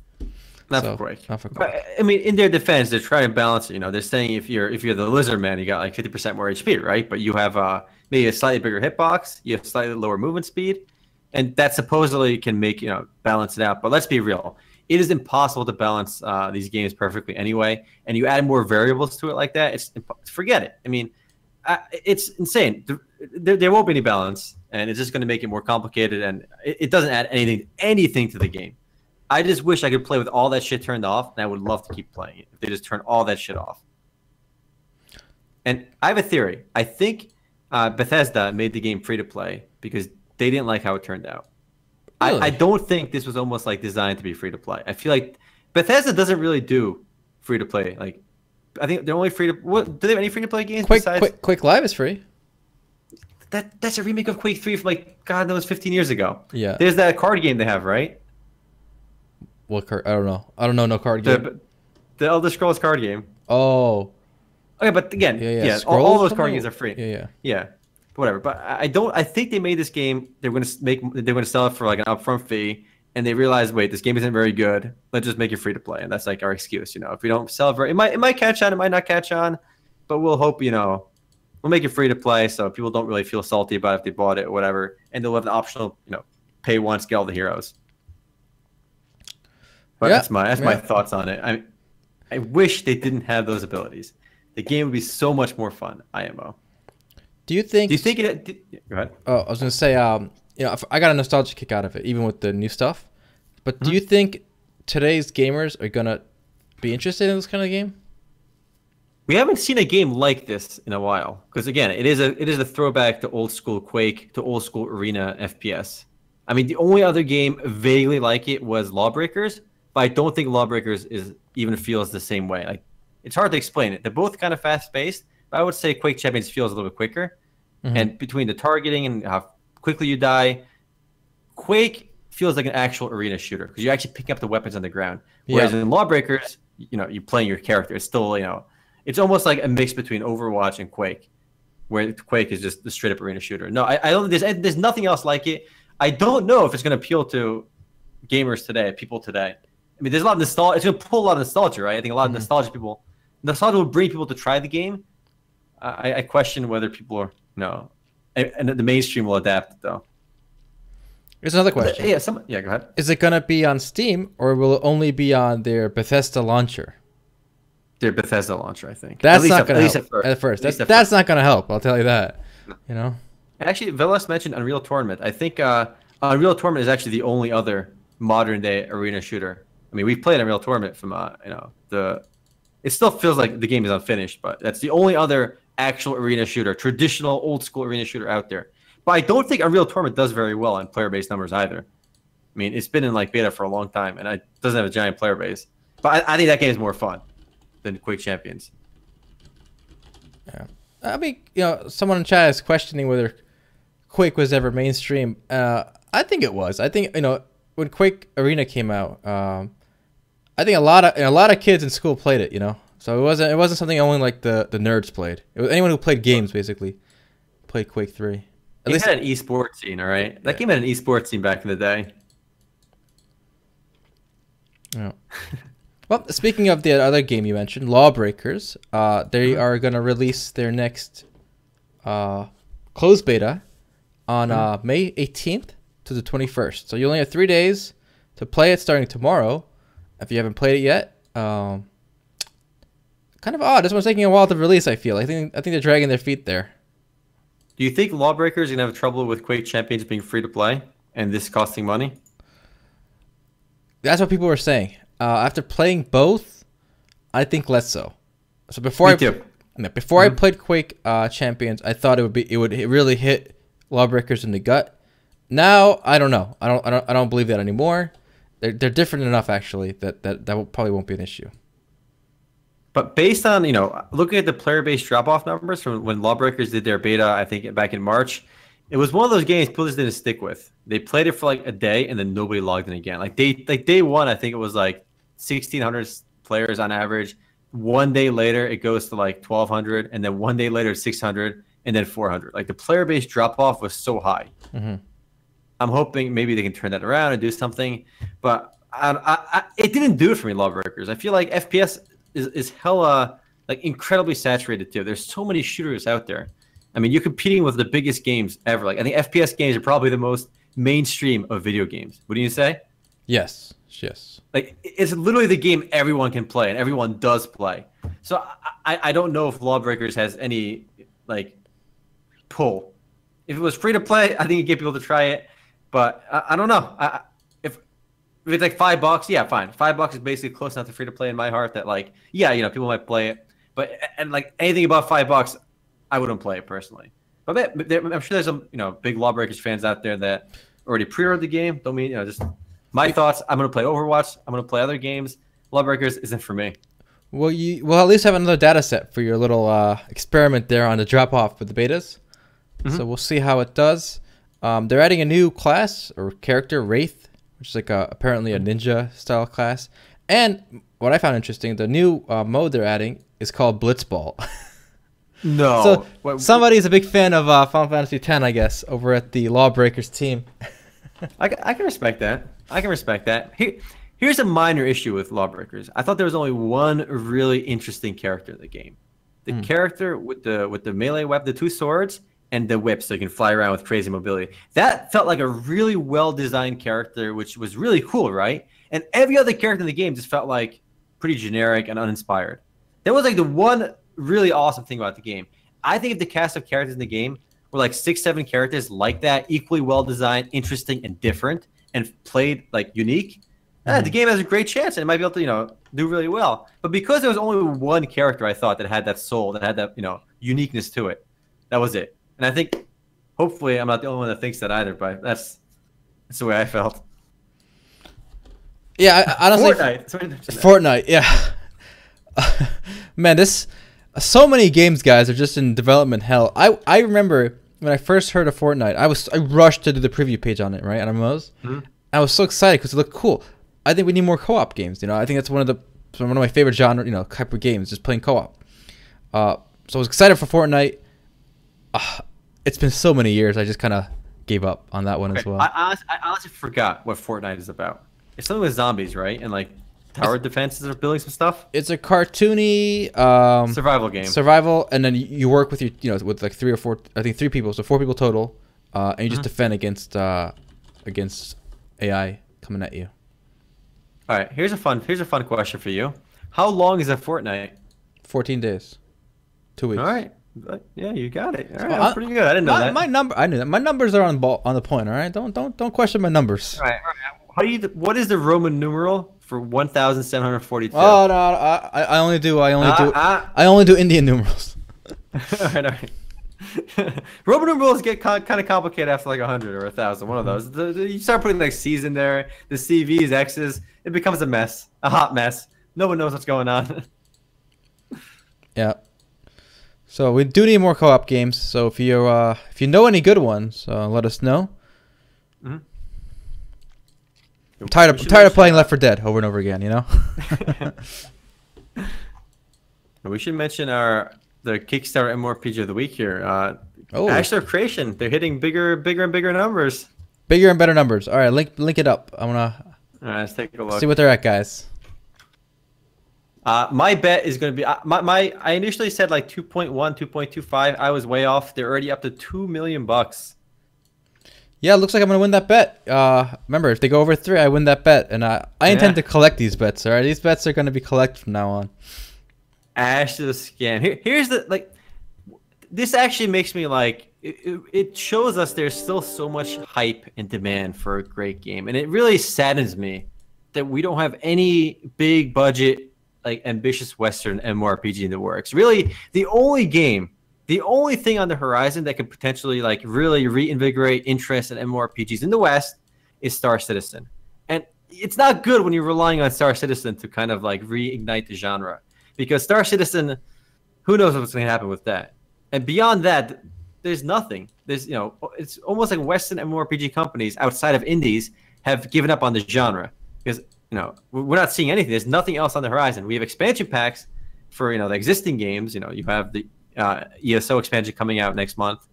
[SPEAKER 2] Not for Quake. But, I mean, in their defense, they're trying to balance it. They're saying if you're the lizard man, you got like 50% more HP, right? But you have maybe a slightly bigger hitbox, you have slightly lower movement speed, and that supposedly can make balance it out. But let's be real. It is impossible to balance these games perfectly anyway, and you add more variables to it like that, forget it. I mean, it's insane. There won't be any balance, and it's just going to make it more complicated, and it doesn't add anything to the game. I just wish I could play with all that shit turned off, and I would love to keep playing it if they just turn all that shit off. And I have a theory. I think Bethesda made the game free to play because they didn't like how it turned out. Really? I don't think this was almost like designed to be free to play. I feel like Bethesda doesn't really do free to play. Like, I think they're only free to. What do they have any free to play games besides?
[SPEAKER 1] Quake Live is free.
[SPEAKER 2] That's a remake of Quake 3 from like God knows 15 years ago.
[SPEAKER 1] Yeah.
[SPEAKER 2] There's that card game they have, right?
[SPEAKER 1] What card? I don't know. I don't know no card game.
[SPEAKER 2] The Elder Scrolls card game.
[SPEAKER 1] Oh.
[SPEAKER 2] Okay, but again, all those card games are free.
[SPEAKER 1] Yeah.
[SPEAKER 2] But whatever. But I think they made this game. They're going to sell it for like an upfront fee, and they realized, wait, this game isn't very good. Let's just make it free to play, and that's like our excuse. If we don't sell it, it might catch on, it might not catch on, but we'll hope we'll make it free to play, so people don't really feel salty about it if they bought it or whatever, and they'll have an optional, pay once, get all the heroes. But that's my thoughts on it. I wish they didn't have those abilities. The game would be so much more fun. IMO.
[SPEAKER 1] Do you think
[SPEAKER 2] it? Go ahead.
[SPEAKER 1] Oh, I was gonna say, I got a nostalgia kick out of it, even with the new stuff. But do you think today's gamers are gonna be interested in this kind of game?
[SPEAKER 2] We haven't seen a game like this in a while, because again, it is a throwback to old school Quake, to old school arena FPS. I mean, the only other game vaguely like it was Lawbreakers, but I don't think Lawbreakers even feels the same way. Like, it's hard to explain it. They're both kind of fast paced, but I would say Quake Champions feels a little bit quicker. And between the targeting and how quickly you die, Quake feels like an actual arena shooter because you're actually picking up the weapons on the ground. Whereas in Lawbreakers, you're playing your character. It's still, it's almost like a mix between Overwatch and Quake, where Quake is just the straight up arena shooter. No, I don't. There's nothing else like it. I don't know if it's going to appeal to gamers today, people today. I mean, there's a lot of nostalgia. It's going to pull a lot of nostalgia, right? I think a lot of nostalgia will bring people to try the game. I question whether people are and the mainstream will adapt though.
[SPEAKER 1] Here's another question.
[SPEAKER 2] Go ahead.
[SPEAKER 1] Is it going to be on Steam or will it only be on their Bethesda launcher?
[SPEAKER 2] Their Bethesda launcher, I think.
[SPEAKER 1] That's not going to help at first. That's not going to help. I'll tell you that.
[SPEAKER 2] Actually, Velas mentioned Unreal Tournament. I think Unreal Tournament is actually the only other modern day arena shooter. I mean, we've played Unreal Tournament from it still feels like the game is unfinished, but that's the only other actual arena shooter, traditional old school arena shooter out there. But I don't think Unreal Tournament does very well on player base numbers either. I mean, it's been in like beta for a long time, and it doesn't have a giant player base. But I think that game is more fun than Quake Champions.
[SPEAKER 1] Yeah, I mean, someone in chat is questioning whether Quake was ever mainstream. I think it was. I think when Quake Arena came out, I think a lot of kids in school played it. So it wasn't something only like the nerds played. It was anyone who played games basically played Quake 3.
[SPEAKER 2] At least had an esports scene, all right? That game had an esports scene back in the day.
[SPEAKER 1] Yeah. Well, speaking of the other game you mentioned, Lawbreakers, they are going to release their next closed beta on May 18th to the 21st. So you only have 3 days to play it starting tomorrow if you haven't played it yet. Kind of odd. This one's taking a while to release, I feel. I think they're dragging their feet there.
[SPEAKER 2] Do you think Lawbreakers are going to have trouble with Quake Champions being free to play and this costing money?
[SPEAKER 1] That's what people were saying. After playing both, I think less so. So before I played Quake Champions, I thought it would really hit Lawbreakers in the gut. Now I don't know. I don't believe that anymore. They're different enough actually that probably won't be an issue.
[SPEAKER 2] But based on, looking at the player base drop-off numbers from when Lawbreakers did their beta, I think back in March, it was one of those games people just didn't stick with. They played it for like a day and then nobody logged in again. Like day one, I think it was like 1,600 players on average. 1 day later, it goes to like 1,200, and then 1 day later, 600, and then 400. Like the player base drop-off was so high. Mm-hmm. I'm hoping maybe they can turn that around and do something, but it didn't do it for me, Lawbreakers. I feel like FPS is hella like incredibly saturated too. There's so many shooters out there. I mean, you're competing with the biggest games ever. Like I think FPS games are probably the most mainstream of video games. Wouldn't you say?
[SPEAKER 1] Yes.
[SPEAKER 2] Like it's literally the game everyone can play and everyone does play. So I don't know if Lawbreakers has any like pull If it was free to play, I think you'd get people to try it. But I don't know. If it's like $5, yeah, fine. $5 is basically close enough to free to play in my heart that like, yeah, people might play it. But and like anything above $5, I wouldn't play it personally. But I'm sure there's some big Lawbreakers fans out there that already pre-ordered the game. Don't mean just my thoughts. I'm gonna play Overwatch. I'm gonna play other games. Lawbreakers isn't for me.
[SPEAKER 1] Well, you will at least have another data set for your little experiment there on the drop off with the betas. So we'll see how it does. They're adding a new class or character, Wraith, which is like apparently a ninja style class. And what I found interesting, the new mode they're adding is called Blitzball.
[SPEAKER 2] No.
[SPEAKER 1] So somebody's a big fan of Final Fantasy X, I guess, over at the Lawbreakers team.
[SPEAKER 2] I can respect that. I can respect that. Here's a minor issue with Lawbreakers. I thought there was only one really interesting character in the game. The character with the melee weapon, the 2 swords, and the whip, so you can fly around with crazy mobility. That felt like a really well-designed character, which was really cool, right? And every other character in the game just felt like pretty generic and uninspired. That was like the one really awesome thing about the game. I think if the cast of characters in the game were like 6-7 characters like that, equally well-designed, interesting, and different, and played like unique, the game has a great chance and it might be able to, do really well. But because there was only one character I thought that had that soul, that had that, uniqueness to it, that was it. And I think, hopefully, I'm not the only one that thinks that either, but that's the way I felt.
[SPEAKER 1] Yeah, honestly, Fortnite, yeah. Man, so many games, guys, are just in development hell. I remember when I first heard of Fortnite, I rushed to do the preview page on it, right, on MMOs. I was so excited because it looked cool. I think we need more co-op games. I think that's one of my favorite genre, type of games, just playing co-op. So I was excited for Fortnite. It's been so many years, I just kind of gave up on that one as well.
[SPEAKER 2] I honestly forgot what Fortnite is about. It's something with zombies, right? And like tower defenses or building some stuff.
[SPEAKER 1] It's a cartoony
[SPEAKER 2] survival game.
[SPEAKER 1] Survival, and then you work with with like 3 or 4, I think 3 people, so 4 people total, and you just defend against AI coming at you.
[SPEAKER 2] All right, here's a fun question for you. How long is a Fortnite?
[SPEAKER 1] 14 days, 2 weeks.
[SPEAKER 2] All right. Yeah, you got it. All right, that's pretty good. I didn't know that.
[SPEAKER 1] I knew that. My numbers are on the point. All right, don't question my numbers.
[SPEAKER 2] All right. What is the Roman numeral for 1,742?
[SPEAKER 1] Oh no, I only do Indian numerals.
[SPEAKER 2] All right. Roman numerals get kind of complicated after like 100 or 1,000. One of those. You start putting like C's in there, the CVs, X's. It becomes a mess, a hot mess. No one knows what's going on.
[SPEAKER 1] Yeah. So we do need more co-op games. So if you know any good ones, let us know. I'm tired of playing Left 4 Dead over and over again.
[SPEAKER 2] We should mention the Kickstarter MMORPG of the week here. Ashler Creation. They're hitting bigger and bigger numbers.
[SPEAKER 1] Bigger and better numbers. All right, link it up. I wanna.
[SPEAKER 2] All right, let's take a look.
[SPEAKER 1] See what they're at, guys.
[SPEAKER 2] My bet is going to be I initially said like 2.1, 2.25. I was way off. They're already up to $2 million.
[SPEAKER 1] Yeah, it looks like I'm going to win that bet. Remember, if they go over 3, I win that bet, and I intend to collect these bets. All right, these bets are going to be collected from now on.
[SPEAKER 2] Ash the scam. Here's the this actually makes me like it shows us there's still so much hype and demand for a great game, and it really saddens me that we don't have any big budget, like ambitious Western MMORPG in the works. Really, the only thing on the horizon that could potentially like really reinvigorate interest in MMORPGs in the West is Star Citizen. And it's not good when you're relying on Star Citizen to kind of like reignite the genre, because Star Citizen, who knows what's going to happen with that. And beyond that, there's nothing. There's it's almost like Western MMORPG companies outside of indies have given up on the genre, because we're not seeing anything. There's nothing else on the horizon. We have expansion packs for the existing games. You have the ESO expansion coming out next month,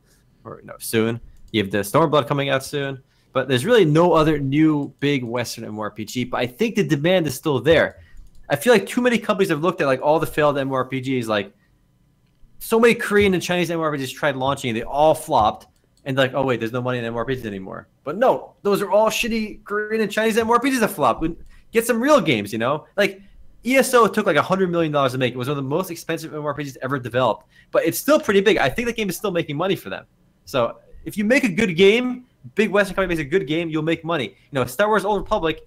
[SPEAKER 2] or soon. You have the Stormblood coming out soon. But there's really no other new big Western MMORPG. But I think the demand is still there. I feel like too many companies have looked at like all the failed MMORPGs. Like so many Korean and Chinese MMORPGs tried launching, and they all flopped. And like, oh wait, there's no money in MMORPGs anymore. But no, those are all shitty Korean and Chinese MMORPGs that flopped. Get some real games, Like ESO took like $100 million to make. It was one of the most expensive MMORPGs ever developed, but it's still pretty big. I think the game is still making money for them. So if you make a good game, big Western company makes a good game, you'll make money. Star Wars Old Republic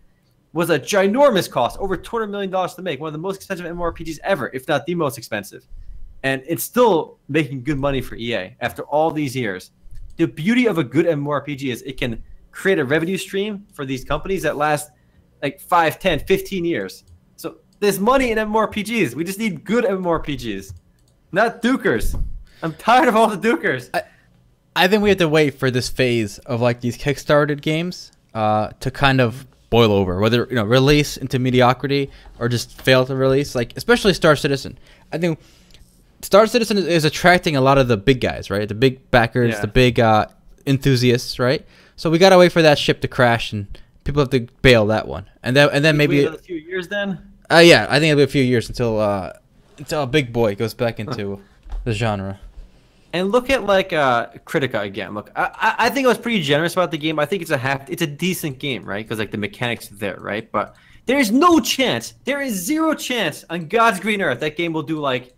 [SPEAKER 2] was a ginormous cost, over $200 million to make, one of the most expensive MMORPGs ever, if not the most expensive. And it's still making good money for EA after all these years. The beauty of a good MMORPG is it can create a revenue stream for these companies that last like 5, 10, 15 years. So there's money in MMORPGs. We just need good MMORPGs, not dukers. I'm tired of all the dukers.
[SPEAKER 1] I think we have to wait for this phase of like these Kickstarted games to kind of boil over, whether release into mediocrity or just fail to release. Like especially Star Citizen. I think Star Citizen is attracting a lot of the big guys, right? The big backers, the big enthusiasts, right? So we gotta wait for that ship to crash, and people have to bail that one, and then maybe
[SPEAKER 2] wait a few years. Then
[SPEAKER 1] yeah, I think it'll be a few years until a big boy goes back into the genre.
[SPEAKER 2] And look at like Kritika again. Look, I think I was pretty generous about the game. I think it's a decent game, right? Because like the mechanics are there, right? But there is no chance, there is zero chance on God's green earth that game will do like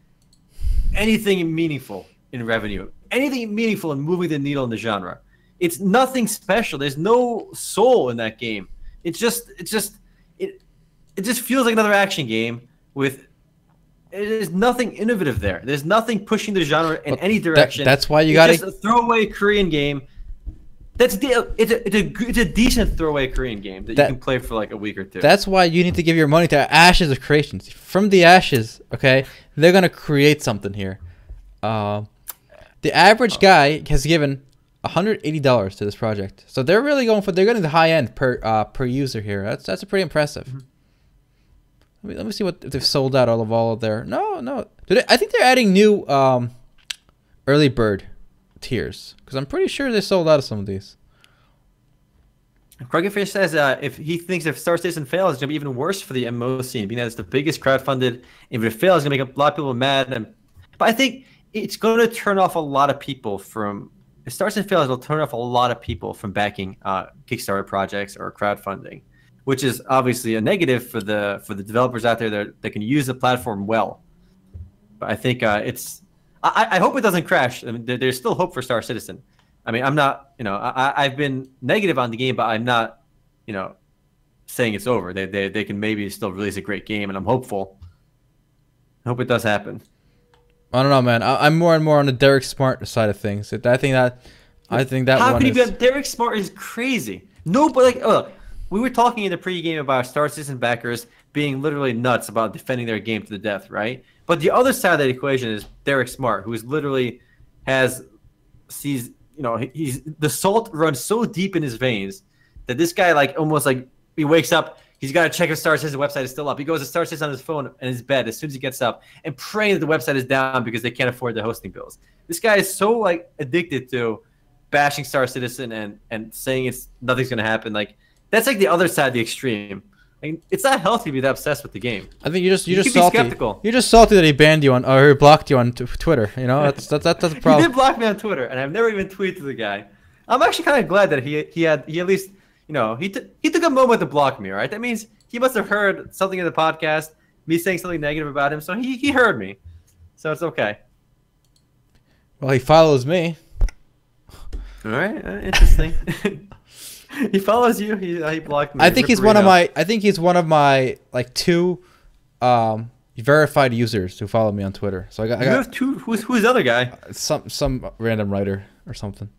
[SPEAKER 2] anything meaningful in revenue, anything meaningful in moving the needle in the genre. It's nothing special. There's no soul in that game. It just feels like another action game with. There's nothing innovative there. There's nothing pushing the genre in any direction.
[SPEAKER 1] That's why you got
[SPEAKER 2] It's just a throwaway Korean game. It's a decent throwaway Korean game that you can play for like a week or two.
[SPEAKER 1] That's why you need to give your money to Ashes of Creations. From the ashes, okay, they're gonna create something here. The average guy has given $180 to this project, so they're really going for. They're getting the high end per user here. That's pretty impressive. Mm-hmm. Let me see if they've sold out all of their. No. I think they're adding new early bird tiers because I'm pretty sure they sold out of some of these.
[SPEAKER 2] Cruggerfish says if he thinks if Star Citizen fails, it's gonna be even worse for the MMO scene, being that it's the biggest crowdfunded. If it fails, it's gonna make a lot of people mad. But I think it's gonna turn off a lot of people from. If Star Citizen fails, it'll turn off a lot of people from backing Kickstarter projects or crowdfunding, which is obviously a negative for the developers out there that can use the platform well. But I think I hope it doesn't crash. I mean, there's still hope for Star Citizen. I mean, I'm not, I've been negative on the game, but I'm not, saying it's over. They can maybe still release a great game, and I'm hopeful. I hope it does happen.
[SPEAKER 1] I don't know, man. I'm more and more on the Derek Smart side of things. I think that
[SPEAKER 2] How
[SPEAKER 1] one
[SPEAKER 2] can you
[SPEAKER 1] is...
[SPEAKER 2] be Derek Smart is crazy. No, but like, we were talking in the pregame about Star Citizen backers being literally nuts about defending their game to the death, right? But the other side of that equation is Derek Smart, who is literally sees the salt runs so deep in his veins that this guy almost he wakes up, he's got to check if Star Citizen website is still up. He goes to Star Citizen on his phone and his bed as soon as he gets up and praying that the website is down because they can't afford the hosting bills. This guy is so addicted to bashing Star Citizen and saying nothing's gonna happen. That's the other side of the extreme. It's not healthy to be that obsessed with the game.
[SPEAKER 1] I think you're just
[SPEAKER 2] salty.
[SPEAKER 1] Be skeptical. You're just salty that he banned you or blocked you on Twitter. That's a problem.
[SPEAKER 2] He did block me on Twitter, and I've never even tweeted to the guy. I'm actually kind of glad that he at least he took a moment to block me. Right? That means he must have heard something in the podcast, me saying something negative about him, so he heard me. So it's okay.
[SPEAKER 1] Well, he follows me.
[SPEAKER 2] All right, interesting. He follows you. He blocked me.
[SPEAKER 1] I think he's one of my two verified users who follow me on Twitter. So I got
[SPEAKER 2] have two. Who's the other guy?
[SPEAKER 1] Some random writer or something.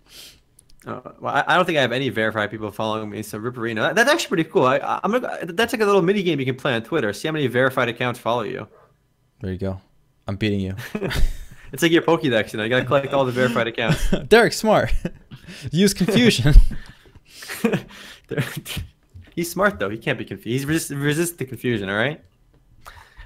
[SPEAKER 2] Well, I don't think I have any verified people following me. So Ripperino, that's actually pretty cool. That's like a little mini game you can play on Twitter. See how many verified accounts follow you.
[SPEAKER 1] There you go. I'm beating you.
[SPEAKER 2] It's like your Pokédex. You gotta collect all the verified accounts.
[SPEAKER 1] Derek Smart. Use confusion.
[SPEAKER 2] He's smart though. He can't be confused. He resists the confusion. All right.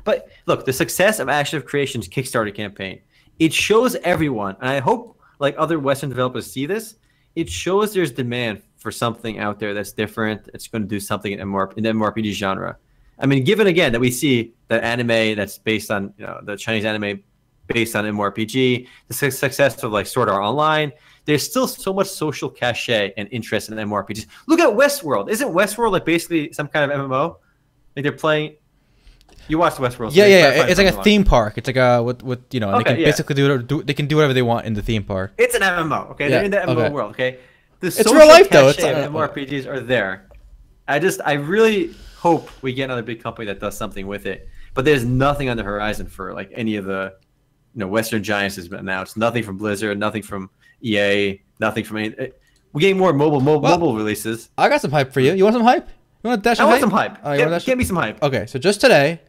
[SPEAKER 2] But look, the success of Ashes of Creation's Kickstarter campaign, it shows everyone, and I hope other Western developers see this. It shows there's demand for something out there that's different. It's going to do something in the MMORPG genre. I mean, given again that we see that anime that's based on the Chinese anime based on MMORPG, the success of Sword Art Online. There's still so much social cachet and interest in MMORPGs. Look at Westworld. Isn't Westworld basically some kind of MMO? They're playing. You watched Westworld.
[SPEAKER 1] Yeah, yeah. It's like a theme park. It's like a with you know, and they can basically they can do whatever they want in the theme park.
[SPEAKER 2] It's an MMO. Okay, they're in the MMO world. Okay, the
[SPEAKER 1] it's real life though. It's
[SPEAKER 2] MMORPGs are there. I really hope we get another big company that does something with it. But there's nothing on the horizon for like any of the, Western giants has been announced. Nothing from Blizzard. Nothing from EA. Nothing from any. We're getting more mobile releases.
[SPEAKER 1] I got some hype for you. You want some hype? You want to dash?
[SPEAKER 2] I want some hype. Give me some hype.
[SPEAKER 1] Okay, so just today,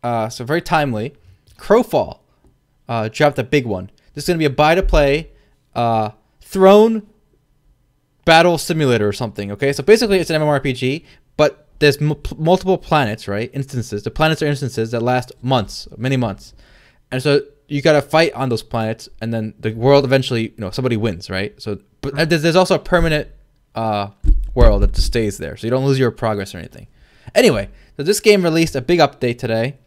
[SPEAKER 1] so very timely, Crowfall dropped a big one. This is gonna be a buy-to-play throne battle simulator or something. Okay, so basically it's an MMORPG, but there's multiple planets, right? Instances. The planets are instances that last months, many months, and so you gotta fight on those planets, and then the world eventually, somebody wins, right? So, but there's also a permanent world that just stays there, so you don't lose your progress or anything. Anyway, so this game released a big update today.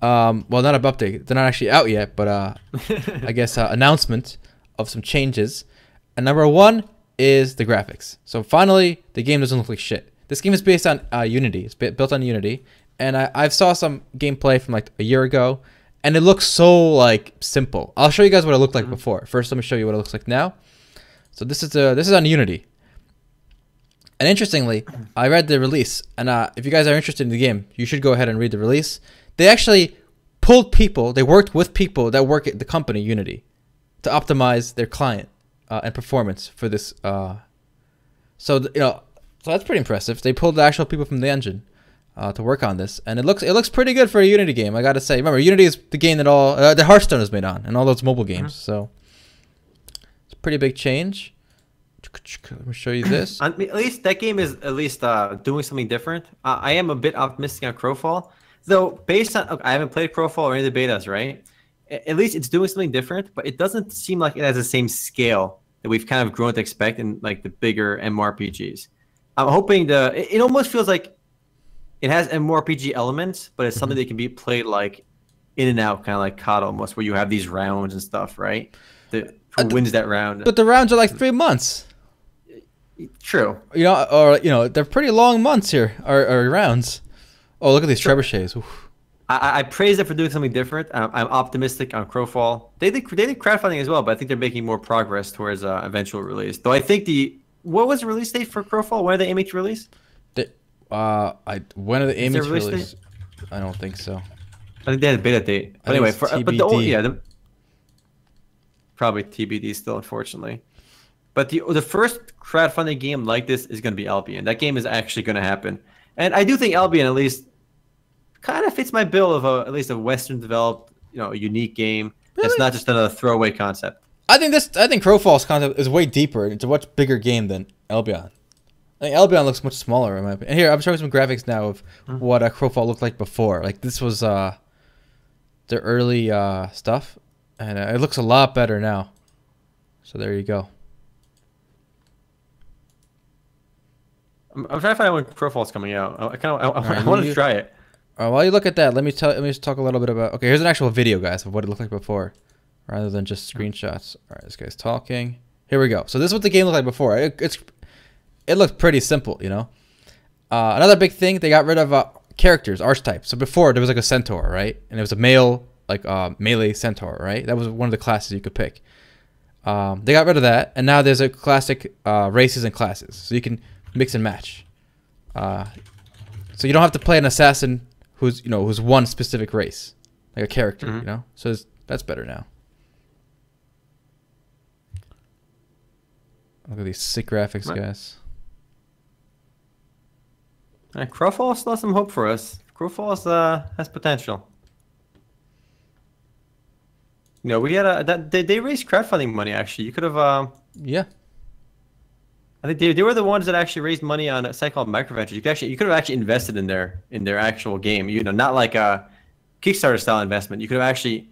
[SPEAKER 1] Well, not an update. They're not actually out yet, but I guess announcement of some changes. And number one is the graphics. So finally, the game doesn't look like shit. This game is based on Unity. It's built on Unity, and I saw some gameplay from like a year ago, and it looks so like simple. I'll show you guys what it looked like before. First, let me show you what it looks like now. So this is on Unity. And interestingly, I read the release, and if you guys are interested in the game, you should go ahead and read the release. They actually pulled people. They worked with people that work at the company Unity to optimize their client and performance for this. So that's pretty impressive. They pulled the actual people from the engine to work on this, and it looks pretty good for a Unity game. I gotta say, remember, Unity is the game that all the Hearthstone is made on, and all those mobile games. So it's a pretty big change. Let me show you this.
[SPEAKER 2] At least that game is doing something different. I am a bit optimistic on Crowfall, though. Based on I haven't played Crowfall or any of the betas, right? At least it's doing something different, but it doesn't seem like it has the same scale that we've kind of grown to expect in like the bigger MMORPGs. I'm hoping it almost feels like it has MMORPG elements, but it's something that can be played like in and out, kind of like COD almost, where you have these rounds and stuff, right? Who wins that round?
[SPEAKER 1] But the rounds are like 3 months.
[SPEAKER 2] True.
[SPEAKER 1] They're pretty long months here, or rounds. Oh, look at these trebuchets. Oof.
[SPEAKER 2] I praise them for doing something different. I'm optimistic on Crowfall. They did crowdfunding as well, but I think they're making more progress towards eventual release. Though I think what was the release date for Crowfall? When are they aiming to release?
[SPEAKER 1] When are they aiming to release? I don't think so.
[SPEAKER 2] I think they had a beta date. But anyway, probably TBD still, unfortunately. But the first crowdfunding game like this is going to be Albion. That game is actually going to happen, and I do think Albion at least kind of fits my bill of at least a Western developed, unique game. Really? That's not just another throwaway concept.
[SPEAKER 1] I think Crowfall's concept is way deeper. It's a much bigger game than Albion. I think Albion looks much smaller in my opinion. And here, I'm showing some graphics now of what Crowfall looked like before. Like this was the early stuff, and it looks a lot better now. So there you go.
[SPEAKER 2] I'm trying to find out when Crowfall's coming out. I want to try it.
[SPEAKER 1] While you look at that, let me just talk a little bit about. Okay, here's an actual video, guys, of what it looked like before, rather than just screenshots. All right, this guy's talking. Here we go. So this is what the game looked like before. It looked pretty simple, Another big thing, they got rid of characters, archetypes. So before there was like a centaur, right, and it was a male melee centaur, right? That was one of the classes you could pick. They got rid of that, and now there's a classic races and classes, so you can mix and match. So you don't have to play an assassin who's one specific race, like a character, So that's better now. Look at these sick graphics, guys.
[SPEAKER 2] Crowfall still has some hope for us. Crowfall has potential. We had they raised crowdfunding money. Actually, you could have.
[SPEAKER 1] Yeah.
[SPEAKER 2] I think they were the ones that actually raised money on a site called Microventure. You could have actually invested in their actual game. Not like a Kickstarter style investment. You could have actually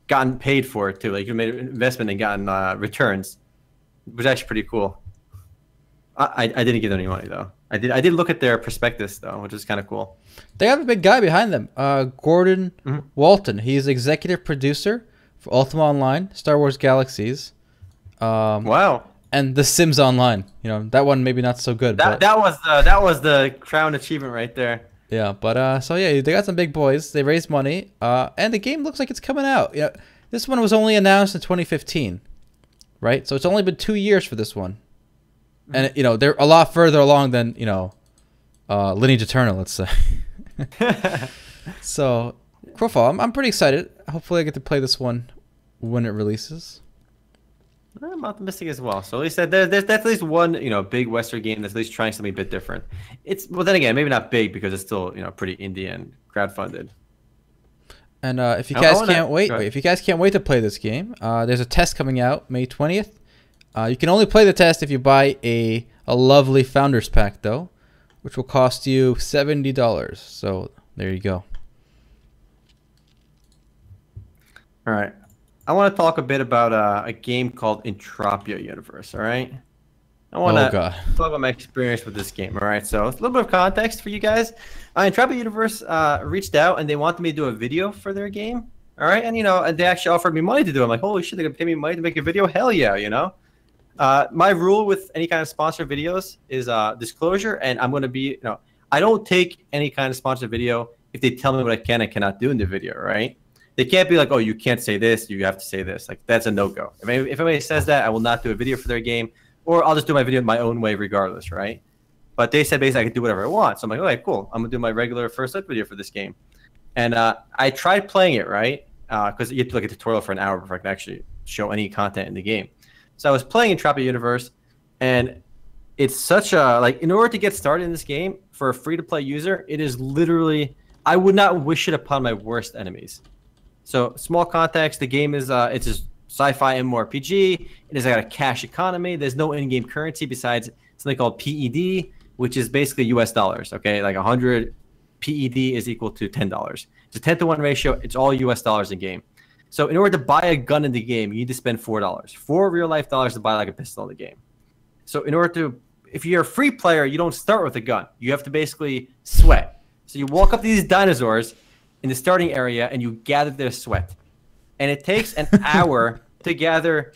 [SPEAKER 2] gotten paid for it too. Like you could have made an investment and gotten returns, which was actually pretty cool. I didn't give them any money though. I did look at their prospectus though, which is kind of cool.
[SPEAKER 1] They have a big guy behind them, Gordon Walton. He's executive producer for Ultima Online, Star Wars Galaxies.
[SPEAKER 2] Wow.
[SPEAKER 1] And The Sims Online. That one maybe not so good.
[SPEAKER 2] That was the crown achievement right there.
[SPEAKER 1] Yeah, but so yeah, they got some big boys. They raised money, and the game looks like it's coming out. Yeah, this one was only announced in 2015, right? So it's only been 2 years for this one, and they're a lot further along than Lineage Eternal, let's say. So, Crowfall, I'm pretty excited. Hopefully, I get to play this one when it releases.
[SPEAKER 2] I'm optimistic as well. So at least there's at least one big Western game that's at least trying something a bit different. Well, then again, maybe not big because it's still pretty indie and crowdfunded.
[SPEAKER 1] And if you guys can't wait to play this game, there's a test coming out May 20th. You can only play the test if you buy a lovely Founders Pack though, which will cost you $70. So there you go.
[SPEAKER 2] All right. I want to talk a bit about a game called Entropia Universe, all right? I want to talk about my experience with this game, all right? So a little bit of context for you guys. Entropia Universe reached out, and they wanted me to do a video for their game, all right? And, and they actually offered me money to do it. I'm like, holy shit, they're going to pay me money to make a video? Hell yeah, My rule with any kind of sponsored videos is disclosure, and I'm going to be, I don't take any kind of sponsored video if they tell me what I can and cannot do in the video, right? They can't be like, oh, you can't say this, you have to say this. Like, that's a no-go. If anybody says that, I will not do a video for their game, or I'll just do my video my own way regardless, right? But they said basically I can do whatever I want. So I'm like, okay, cool. I'm going to do my regular first look video for this game. And I tried playing it, right? Because you have to look at a tutorial for an hour before I can actually show any content in the game. So I was playing Entropia Universe, and it's such a, in order to get started in this game, for a free-to-play user, it is literally, I would not wish it upon my worst enemies. So, small context, the game is it's a sci-fi MMORPG. It has got a cash economy. There's no in-game currency besides something called PED, which is basically US dollars, okay? Like 100 PED is equal to $10. It's a 10-to-1 ratio. It's all US dollars in game. So, in order to buy a gun in the game, you need to spend $4. 4 real-life dollars to buy like a pistol in the game. So, in order to, if you're a free player, you don't start with a gun. You have to basically sweat. So, you walk up to these dinosaurs in the starting area, and you gather their sweat. And it takes an hour to gather,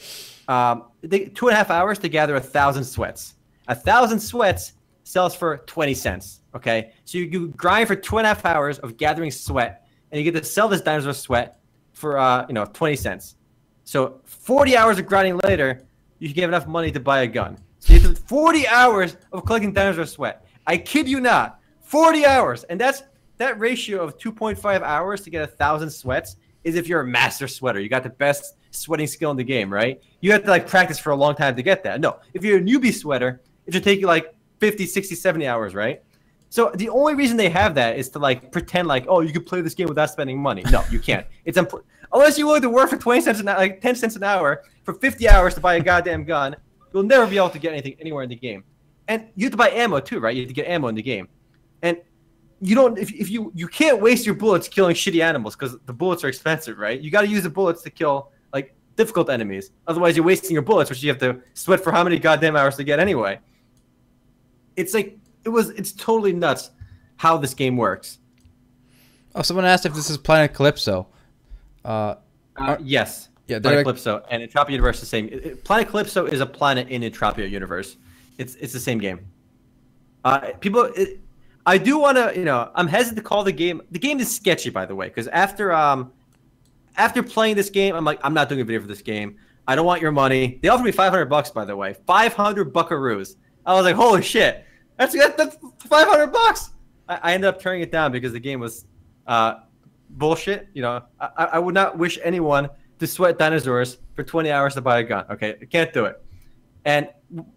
[SPEAKER 2] 2.5 hours to gather 1,000 sweats. 1,000 sweats sells for 20 cents, okay? So you grind for 2.5 hours of gathering sweat, and you get to sell this dinosaur sweat for, 20 cents. So 40 hours of grinding later, you get enough money to buy a gun. So you have 40 hours of collecting dinosaur sweat. I kid you not, 40 hours, and that ratio of 2.5 hours to get 1,000 sweats is if you're a master sweater. You got the best sweating skill in the game, right? You have to practice for a long time to get that. No, if you're a newbie sweater, it should take you 50, 60, 70 hours, right? So the only reason they have that is to pretend oh, you can play this game without spending money. No, you can't. It's unless you're willing to work for 20 cents an hour, 10 cents an hour for 50 hours to buy a goddamn gun, you'll never be able to get anything anywhere in the game. And you have to buy ammo too, right? You have to get ammo in the game. And you don't, if you can't waste your bullets killing shitty animals because the bullets are expensive, right? You got to use the bullets to kill difficult enemies. Otherwise, you're wasting your bullets, which you have to sweat for how many goddamn hours to get anyway. It's it's totally nuts how this game works.
[SPEAKER 1] Oh, someone asked if this is Planet Calypso.
[SPEAKER 2] Yes.
[SPEAKER 1] Yeah,
[SPEAKER 2] Planet Calypso and Entropia Universe is the same. Planet Calypso is a planet in Entropia Universe. It's the same game. I do want to, I'm hesitant to call the game. The game is sketchy, by the way, because after playing this game, I'm like, I'm not doing a video for this game. I don't want your money. They offered me $500, by the way, 500 buckaroos. I was like, holy shit, that's $500. I ended up turning it down because the game was bullshit. I would not wish anyone to sweat dinosaurs for 20 hours to buy a gun. Okay, I can't do it. And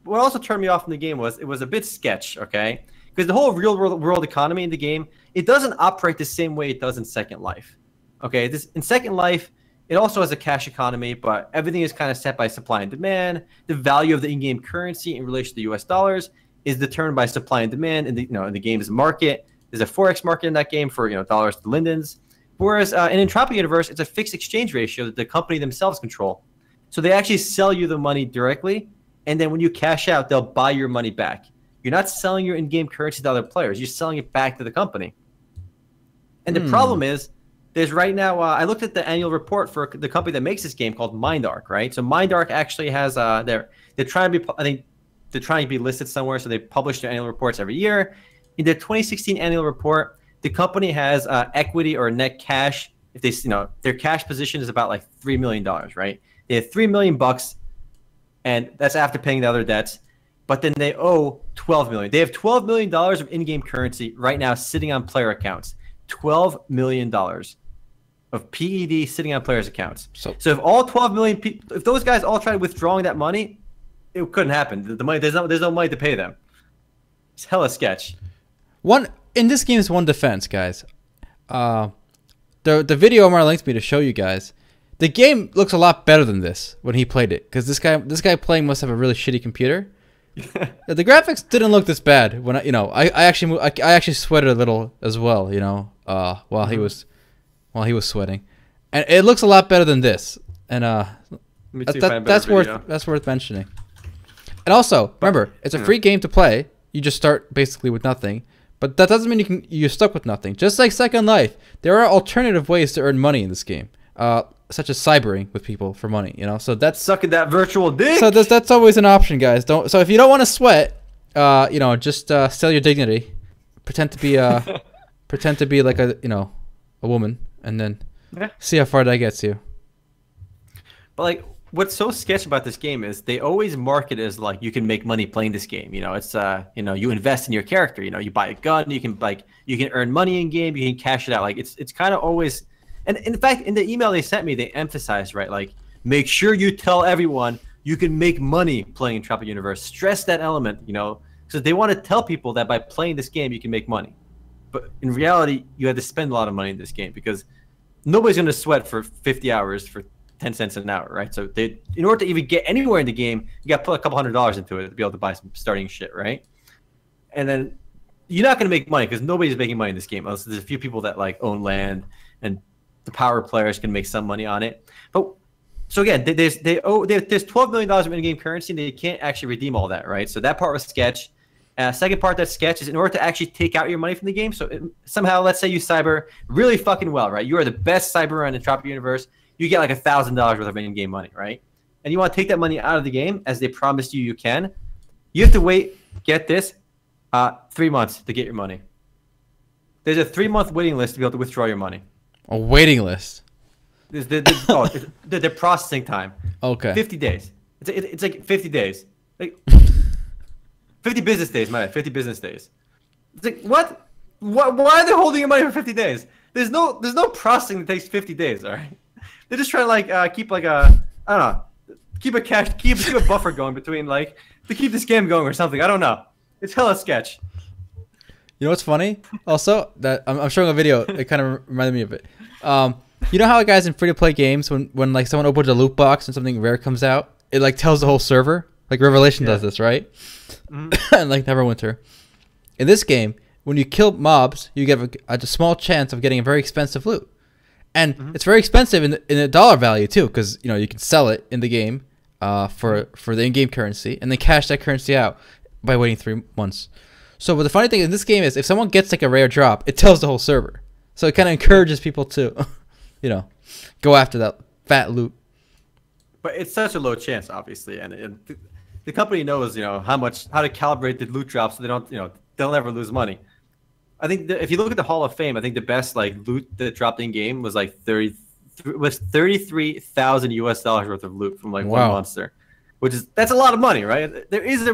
[SPEAKER 2] what also turned me off from the game was it was a bit sketch. Okay. Because the whole real world economy in the game, it doesn't operate the same way it does in Second Life. Okay, in Second Life, it also has a cash economy, but everything is kind of set by supply and demand. The value of the in-game currency in relation to US dollars is determined by supply and demand in the game's market. There's a forex market in that game for dollars to lindens. Whereas in Entropia Universe, it's a fixed exchange ratio that the company themselves control. So they actually sell you the money directly, and then when you cash out, they'll buy your money back. You're not selling your in-game currency to other players. You're selling it back to the company. And the problem is, there's right now, I looked at the annual report for the company that makes this game called MindArc, right? So MindArc actually has, they're trying to be, I think they're trying to be listed somewhere, so they publish their annual reports every year. In their 2016 annual report, the company has equity or net cash. If they, their cash position is about like $3 million, right? They have $3 million, and that's after paying the other debts. But then they owe $12 million. They have $12 million of in-game currency right now sitting on player accounts. $12 million of PED sitting on players' accounts. So if all 12 million people, if those guys all tried withdrawing that money, it couldn't happen. The money, there's no money to pay them. It's hella sketch.
[SPEAKER 1] In this game's one defense, guys. The video Omar linked me to show you guys. The game looks a lot better than this when he played it, because this guy playing must have a really shitty computer. The graphics didn't look this bad when I actually sweated a little as well, while he was sweating, and it looks a lot better than this. And that's worth mentioning. And also, remember, it's a free game to play. You just start basically with nothing, but that doesn't mean you're stuck with nothing. Just like Second Life, there are alternative ways to earn money in this game, such as cybering with people for money. So that's
[SPEAKER 2] sucking that virtual dick.
[SPEAKER 1] So that's always an option, guys. So if you don't want to sweat, just sell your dignity, pretend to be like a woman, and then see how far that gets you.
[SPEAKER 2] But like, what's so sketch about this game is they always market it as like you can make money playing this game. It's you invest in your character. You buy a gun, you can earn money in game, you can cash it out. Like it's kind of always. And in fact, in the email they sent me, they emphasized, right, like, make sure you tell everyone you can make money playing Entropia Universe. Stress that element, because they want to tell people that by playing this game, you can make money. But in reality, you have to spend a lot of money in this game because nobody's going to sweat for 50 hours for 10 cents an hour, right? So in order to even get anywhere in the game, you got to put a couple $100s into it to be able to buy some starting shit, right? And then you're not going to make money because nobody's making money in this game. Unless there's a few people that like own land, and the power players can make some money on it. But so again, there's $12 million of in-game currency, and they can't actually redeem all that, right? So that part was sketch. Second part that sketch is in order to actually take out your money from the game. So somehow, let's say you cyber really fucking well, right? You are the best cyber in the Entropia Universe. You get like $1,000 worth of in-game money, right? And you want to take that money out of the game, as they promised you can. You have to wait. Get this, 3 months to get your money. There's a 3-month waiting list to be able to withdraw your money.
[SPEAKER 1] A waiting list.
[SPEAKER 2] The processing time.
[SPEAKER 1] Okay.
[SPEAKER 2] 50 days. It's like 50 days. Like 50 business days, my bad. 50 business days. It's like what? Why are they holding your money for 50 days? There's no processing that takes 50 days. All right. They're just trying to like keep like I don't know, keep a buffer going between like to keep this game going or something. I don't know. It's hella sketch.
[SPEAKER 1] You know what's funny? Also, that I'm showing a video. It kind of reminded me of it. You know how guys in free-to-play games, when like someone opens a loot box and something rare comes out, it like tells the whole server. Like Revelation does this, right? Mm-hmm. And like Neverwinter. In this game, when you kill mobs, you get a small chance of getting a very expensive loot, and it's very expensive in the dollar value too, because you can sell it in the game for the in-game currency, and then cash that currency out by waiting 3 months. So, but the funny thing in this game is, if someone gets like a rare drop, it tells the whole server. So it kind of encourages people to, go after that fat loot.
[SPEAKER 2] But it's such a low chance, obviously, and the company knows, how to calibrate the loot drops so they don't, they'll never lose money. I think if you look at the Hall of Fame, I think the best like loot that dropped in game was like $33,000 US worth of loot from like one monster. That's a lot of money, right? There is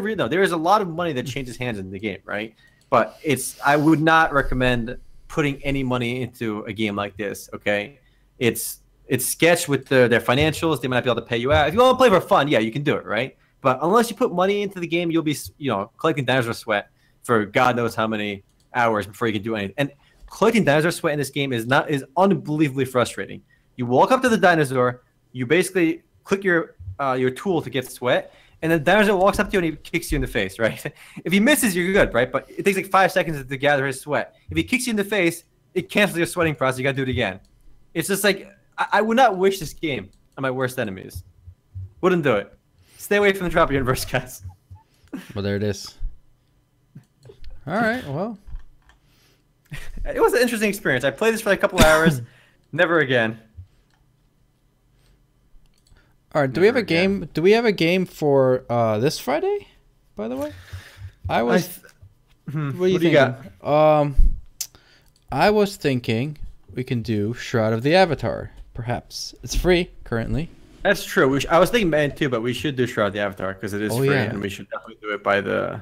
[SPEAKER 2] a lot of money that changes hands in the game, right? But I would not recommend putting any money into a game like this. Okay, it's sketch with their financials. They might be able to pay you out. If you want to play for fun, yeah, you can do it, right? But unless you put money into the game, you'll be collecting dinosaur sweat for God knows how many hours before you can do anything. And collecting dinosaur sweat in this game is unbelievably frustrating. You walk up to the dinosaur, you basically click your tool to get sweat, and then the dinosaur walks up to you and he kicks you in the face, right? If he misses, you're good, right? But it takes like 5 seconds to gather his sweat. If he kicks you in the face, it cancels your sweating process. You gotta do it again. It's just like, I would not wish this game on my worst enemies. Wouldn't do it. Stay away from the Entropia Universe, guys.
[SPEAKER 1] Well, there it is. All right, well.
[SPEAKER 2] It was an interesting experience. I played this for like a couple hours. Never again.
[SPEAKER 1] All right. Do we have a game? Do we have a game for this Friday? By the way, what do you got? I was thinking we can do Shroud of the Avatar. Perhaps it's free currently.
[SPEAKER 2] That's true. I was thinking Man too, but we should do Shroud the Avatar because it is free,
[SPEAKER 1] yeah.
[SPEAKER 2] and we should definitely do it by the.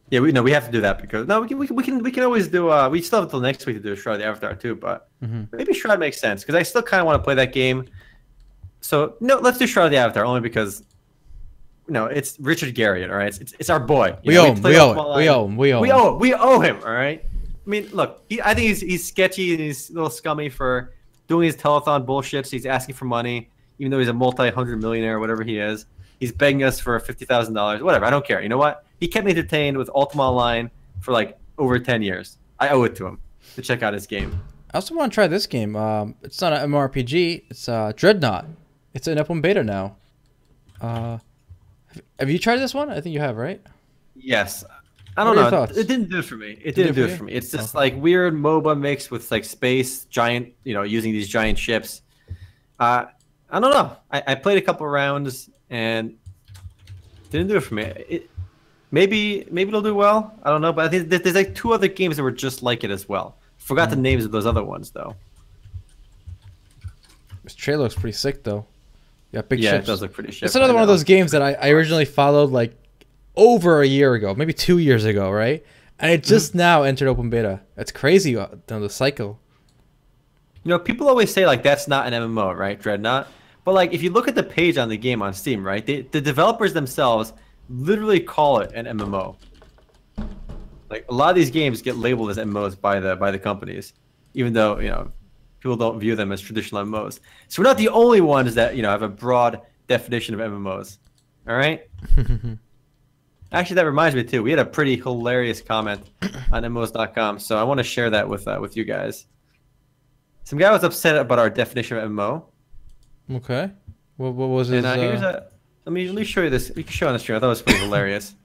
[SPEAKER 2] Yeah, we have to do that because we can always do. We still have until next week to do Shroud the Avatar too, but maybe Shroud makes sense because I still kind of want to play that game. So no, let's do Shroud the Avatar only because. No, it's Richard Garriott, all right? It's our boy.
[SPEAKER 1] We owe him. We
[SPEAKER 2] owe him, all right? I mean, look, I think he's sketchy and he's a little scummy for doing his telethon bullshit. So he's asking for money, even though he's a multi-hundred millionaire or whatever he is. He's begging us for $50,000, whatever. I don't care. You know what? He kept me entertained with Ultima Online for like over 10 years. I owe it to him to check out his game.
[SPEAKER 1] I also want to try this game. It's not an MMORPG. It's Dreadnought. It's an open beta now. Have you tried this one? I think you have, right?
[SPEAKER 2] Yes. I don't know. It didn't do it for me. It didn't do it for me. It's just like weird MOBA mixed with like space, giant, using these giant ships. I don't know. I played a couple rounds and didn't do it for me. Maybe it'll do well. I don't know. But I think there's like 2 other games that were just like it as well. Forgot the names of those other ones though.
[SPEAKER 1] This trailer looks pretty sick though. Yeah, big ships.
[SPEAKER 2] It does look pretty shit.
[SPEAKER 1] It's another one of those games that I originally followed like over a year ago, maybe 2 years ago, right? And it just now entered open beta. It's crazy, the cycle.
[SPEAKER 2] People always say like that's not an MMO, right? Dreadnought. But like if you look at the page on the game on Steam, right? The developers themselves literally call it an MMO. Like a lot of these games get labeled as MMOs by the companies, even though people don't view them as traditional MMOs. So we're not the only ones that have a broad definition of MMOs. All right. Actually, that reminds me too. We had a pretty hilarious comment on MMOs.com, so I want to share that with you guys. Some guy was upset about our definition of MMO.
[SPEAKER 1] Okay. What was his?
[SPEAKER 2] And here's let me show you this. You can show on the stream. I thought it was pretty hilarious.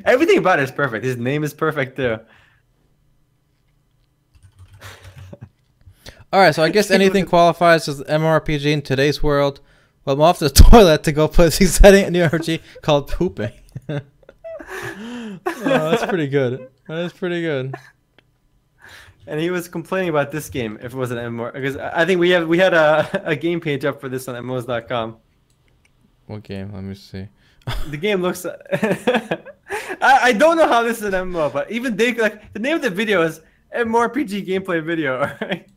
[SPEAKER 2] Everything about it is perfect. His name is perfect too.
[SPEAKER 1] All right, so I guess anything qualifies as MMORPG in today's world. Well, I'm off to the toilet to go play this exciting new RPG called Pooping. That's pretty good. That is pretty good.
[SPEAKER 2] And he was complaining about this game if it was an MMO, because I think we had a game page up for this on MMOs.com.
[SPEAKER 1] What game? Let me see.
[SPEAKER 2] The game looks. I don't know how this is an MMO, but even the name of the video is MMORPG gameplay video. All right.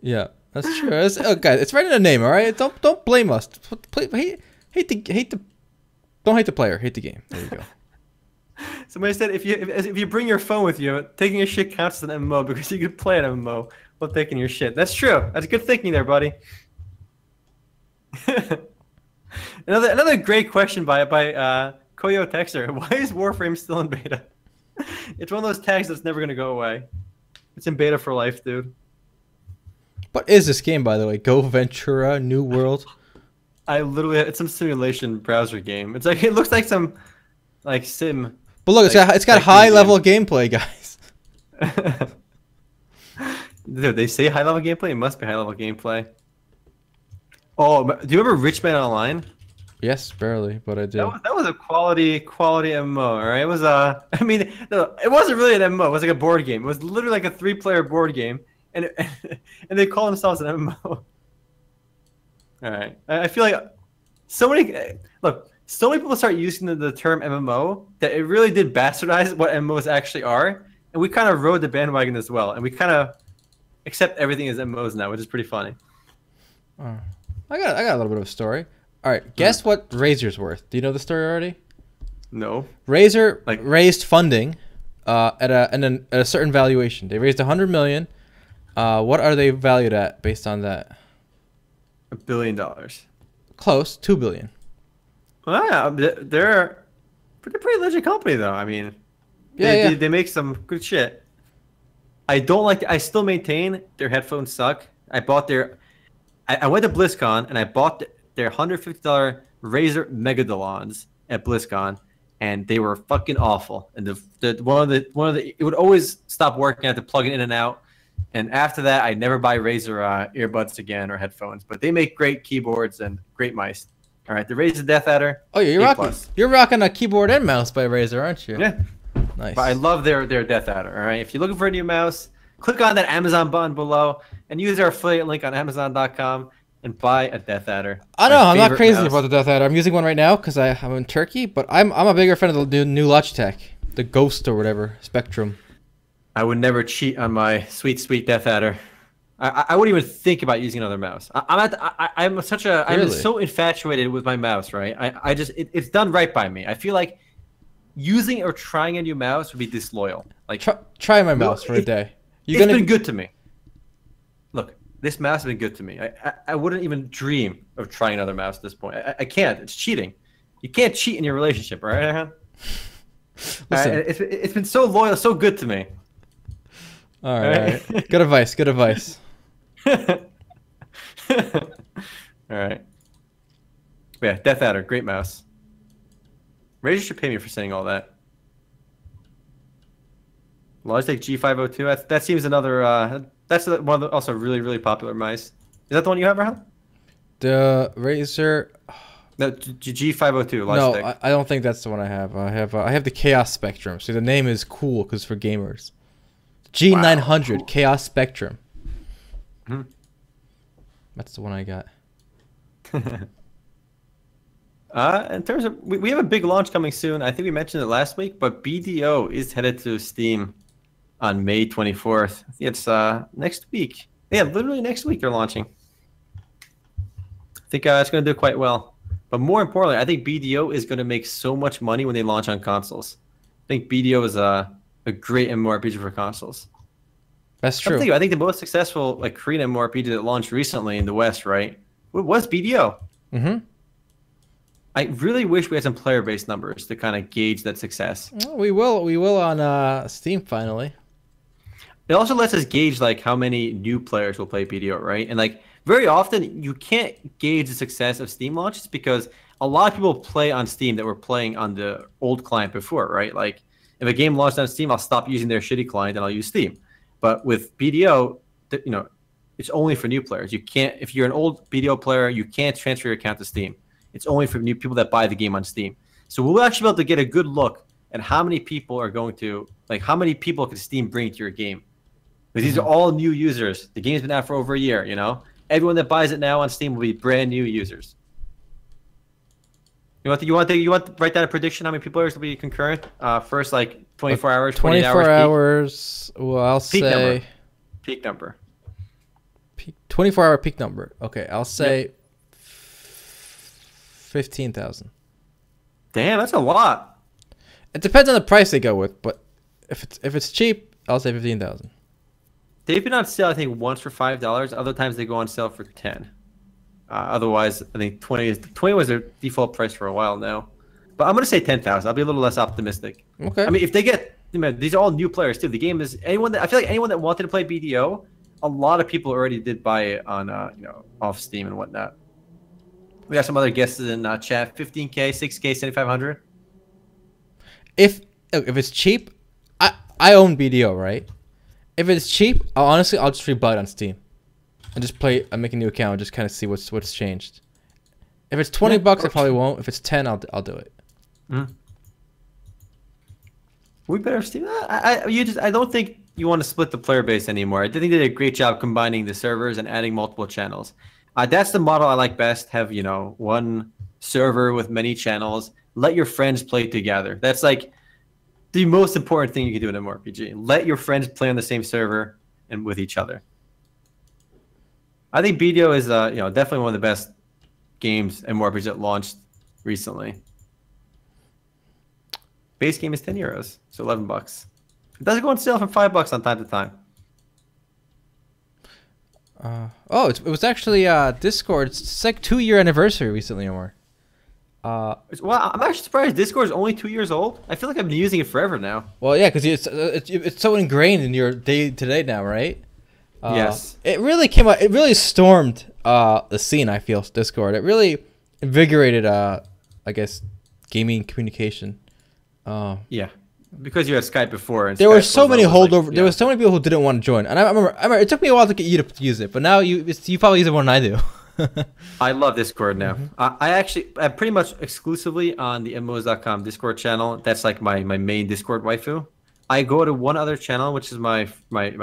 [SPEAKER 1] Yeah, that's true. Guys, it's right in the name. All right, don't blame us. Don't hate the player. Hate the game. There you go.
[SPEAKER 2] Somebody said if you bring your phone with you, taking a shit counts as an MMO because you can play an MMO while taking your shit. That's true. That's good thinking there, buddy. Another great question by Koyo Texter. Why is Warframe still in beta? It's one of those tags that's never gonna go away. It's in beta for life, dude.
[SPEAKER 1] What is this game, by the way? Go Ventura, New World?
[SPEAKER 2] It's some simulation browser game. It's like it looks like some sim.
[SPEAKER 1] But look, it's got high level gameplay, guys.
[SPEAKER 2] Dude, they say high level gameplay. It must be high level gameplay. Oh, do you remember Rich Man Online?
[SPEAKER 1] Yes, barely, but I do.
[SPEAKER 2] That was a quality MMO. All right, it was no, it wasn't really an MMO. It was like a board game. It was literally like a 3-player board game. And they call themselves an MMO. All right, I feel like so many people start using the term MMO that it really did bastardize what MMOs actually are, and we kind of rode the bandwagon as well, and we kind of accept everything as MMOs now, which is pretty funny.
[SPEAKER 1] I got a little bit of a story. All right, guess what Razor's worth? Do you know the story already?
[SPEAKER 2] No.
[SPEAKER 1] Razor raised funding at a certain valuation. They raised $100 million. What are they valued at based on that?
[SPEAKER 2] $1 billion.
[SPEAKER 1] Close, $2 billion.
[SPEAKER 2] Well, yeah, they're a pretty legit company, though. I mean, they make some good shit. I still maintain their headphones suck. I went to BlizzCon and I bought their $150 Razer Megadolons at BlizzCon, and they were fucking awful. And it would always stop working. I had to plug it in and out. And after that, I never buy Razer earbuds again or headphones. But they make great keyboards and great mice. All right, the Razer Death Adder.
[SPEAKER 1] Oh, yeah, you're rocking a keyboard and mouse by Razer, aren't you?
[SPEAKER 2] Yeah.
[SPEAKER 1] Nice.
[SPEAKER 2] But I love their Death Adder. All right, if you're looking for a new mouse, click on that Amazon button below and use our affiliate link on Amazon.com and buy a Death Adder.
[SPEAKER 1] I know I'm not crazy about the Death Adder. I'm using one right now because I'm in Turkey, but I'm a bigger fan of the new Logitech, the Ghost or whatever Spectrum.
[SPEAKER 2] I would never cheat on my sweet Death Adder. I wouldn't even think about using another mouse. I'm so infatuated with my mouse, right? It's done right by me. I feel like using or trying a new mouse would be disloyal. Like
[SPEAKER 1] try my mouse for a day.
[SPEAKER 2] It's been good to me. Look, this mouse has been good to me. I wouldn't even dream of trying another mouse at this point. I can't. It's cheating. You can't cheat in your relationship, right, Aaron? Listen, it's been so loyal, so good to me.
[SPEAKER 1] All right. Good advice. Good advice.
[SPEAKER 2] All right. Yeah, Death Adder, great mouse. Razer should pay me for saying all that. Logitech G502. That seems another. That's one of the also really popular mice. Is that the one you have, Rahan?
[SPEAKER 1] The Razer.
[SPEAKER 2] No, G502. Logitech.
[SPEAKER 1] No, I don't think that's the one I have. I have the Chaos Spectrum. See, the name is cool because for gamers. G900 cool. Chaos Spectrum.
[SPEAKER 2] Mm-hmm.
[SPEAKER 1] That's the one I got.
[SPEAKER 2] In terms of, we have a big launch coming soon. I think we mentioned it last week, but BDO is headed to Steam on May 24th. It's next week. Yeah, literally next week they're launching. I think it's going to do quite well. But more importantly, I think BDO is going to make so much money when they launch on consoles. I think BDO is a great MMORPG for consoles.
[SPEAKER 1] That's true.
[SPEAKER 2] I think the most successful Korean MMORPG that launched recently in the West, right, was BDO.
[SPEAKER 1] Mm-hmm.
[SPEAKER 2] I really wish we had some player-based numbers to kind of gauge that success.
[SPEAKER 1] Well, we will on Steam finally.
[SPEAKER 2] It also lets us gauge how many new players will play BDO, right? And very often you can't gauge the success of Steam launches because a lot of people play on Steam that were playing on the old client before, right? Like if a game launched on Steam, I'll stop using their shitty client and I'll use Steam. But with BDO, it's only for new players. You can't, if you're an old BDO player, you can't transfer your account to Steam. It's only for new people that buy the game on Steam. So we'll actually be able to get a good look at how many people are going to, how many people can Steam bring to your game. Because these are all new users. The game's been out for over a year, Everyone that buys it now on Steam will be brand new users. You want to write down a prediction how many people will be concurrent? First 24 hours, 48 hours.
[SPEAKER 1] 24 hours. Well, I'll say
[SPEAKER 2] peak number.
[SPEAKER 1] 24-hour peak number. Okay, I'll say 15,000.
[SPEAKER 2] Damn, that's a lot.
[SPEAKER 1] It depends on the price they go with, but if it's cheap, I'll say 15,000.
[SPEAKER 2] They've been on sale, I think, once for $5. Other times they go on sale for 10. Otherwise, I think 20 was their default price for a while now. But I'm gonna say 10,000. I'll be a little less optimistic.
[SPEAKER 1] Okay.
[SPEAKER 2] I mean, if they get, these are all new players too. The game is I feel like anyone that wanted to play BDO, a lot of people already did buy it on off Steam and whatnot. We got some other guesses in chat. 15K, 6K, 7,500.
[SPEAKER 1] If it's cheap, I own BDO, right? If it's cheap, I'll just rebuy it on Steam, and just play. I make a new account and just kind of see what's changed. If it's $20, I probably won't. If it's 10, I'll do it.
[SPEAKER 2] Mm-hmm. We better Steam. I don't think you want to split the player base anymore. I think they did a great job combining the servers and adding multiple channels. That's the model I like best. Have one server with many channels. Let your friends play together. That's the most important thing you can do in an MMORPG. Let your friends play on the same server and with each other. I think BDO is definitely one of the best games and MMORPGs that launched recently. Base game is €10, so $11. It does go on sale for $5 on time to time.
[SPEAKER 1] It was actually Discord. It's 2-year anniversary recently, or
[SPEAKER 2] well, I'm actually surprised Discord is only 2 years old. I feel like I've been using it forever now.
[SPEAKER 1] Well, yeah, because it's so ingrained in your day-to-day now, right?
[SPEAKER 2] Yes.
[SPEAKER 1] It really came out. It really stormed the scene. I feel Discord. It really invigorated, I guess, gaming communication.
[SPEAKER 2] Yeah, because you had Skype before. And
[SPEAKER 1] there
[SPEAKER 2] Skype
[SPEAKER 1] were so many holdover.
[SPEAKER 2] Yeah.
[SPEAKER 1] There were so many people who didn't want to join, and I remember it took me a while to get you to use it, but now you probably use it more than I do.
[SPEAKER 2] I love Discord now. Mm-hmm. I'm pretty much exclusively on the MMOs.com Discord channel. That's my main Discord waifu. I go to one other channel, which is my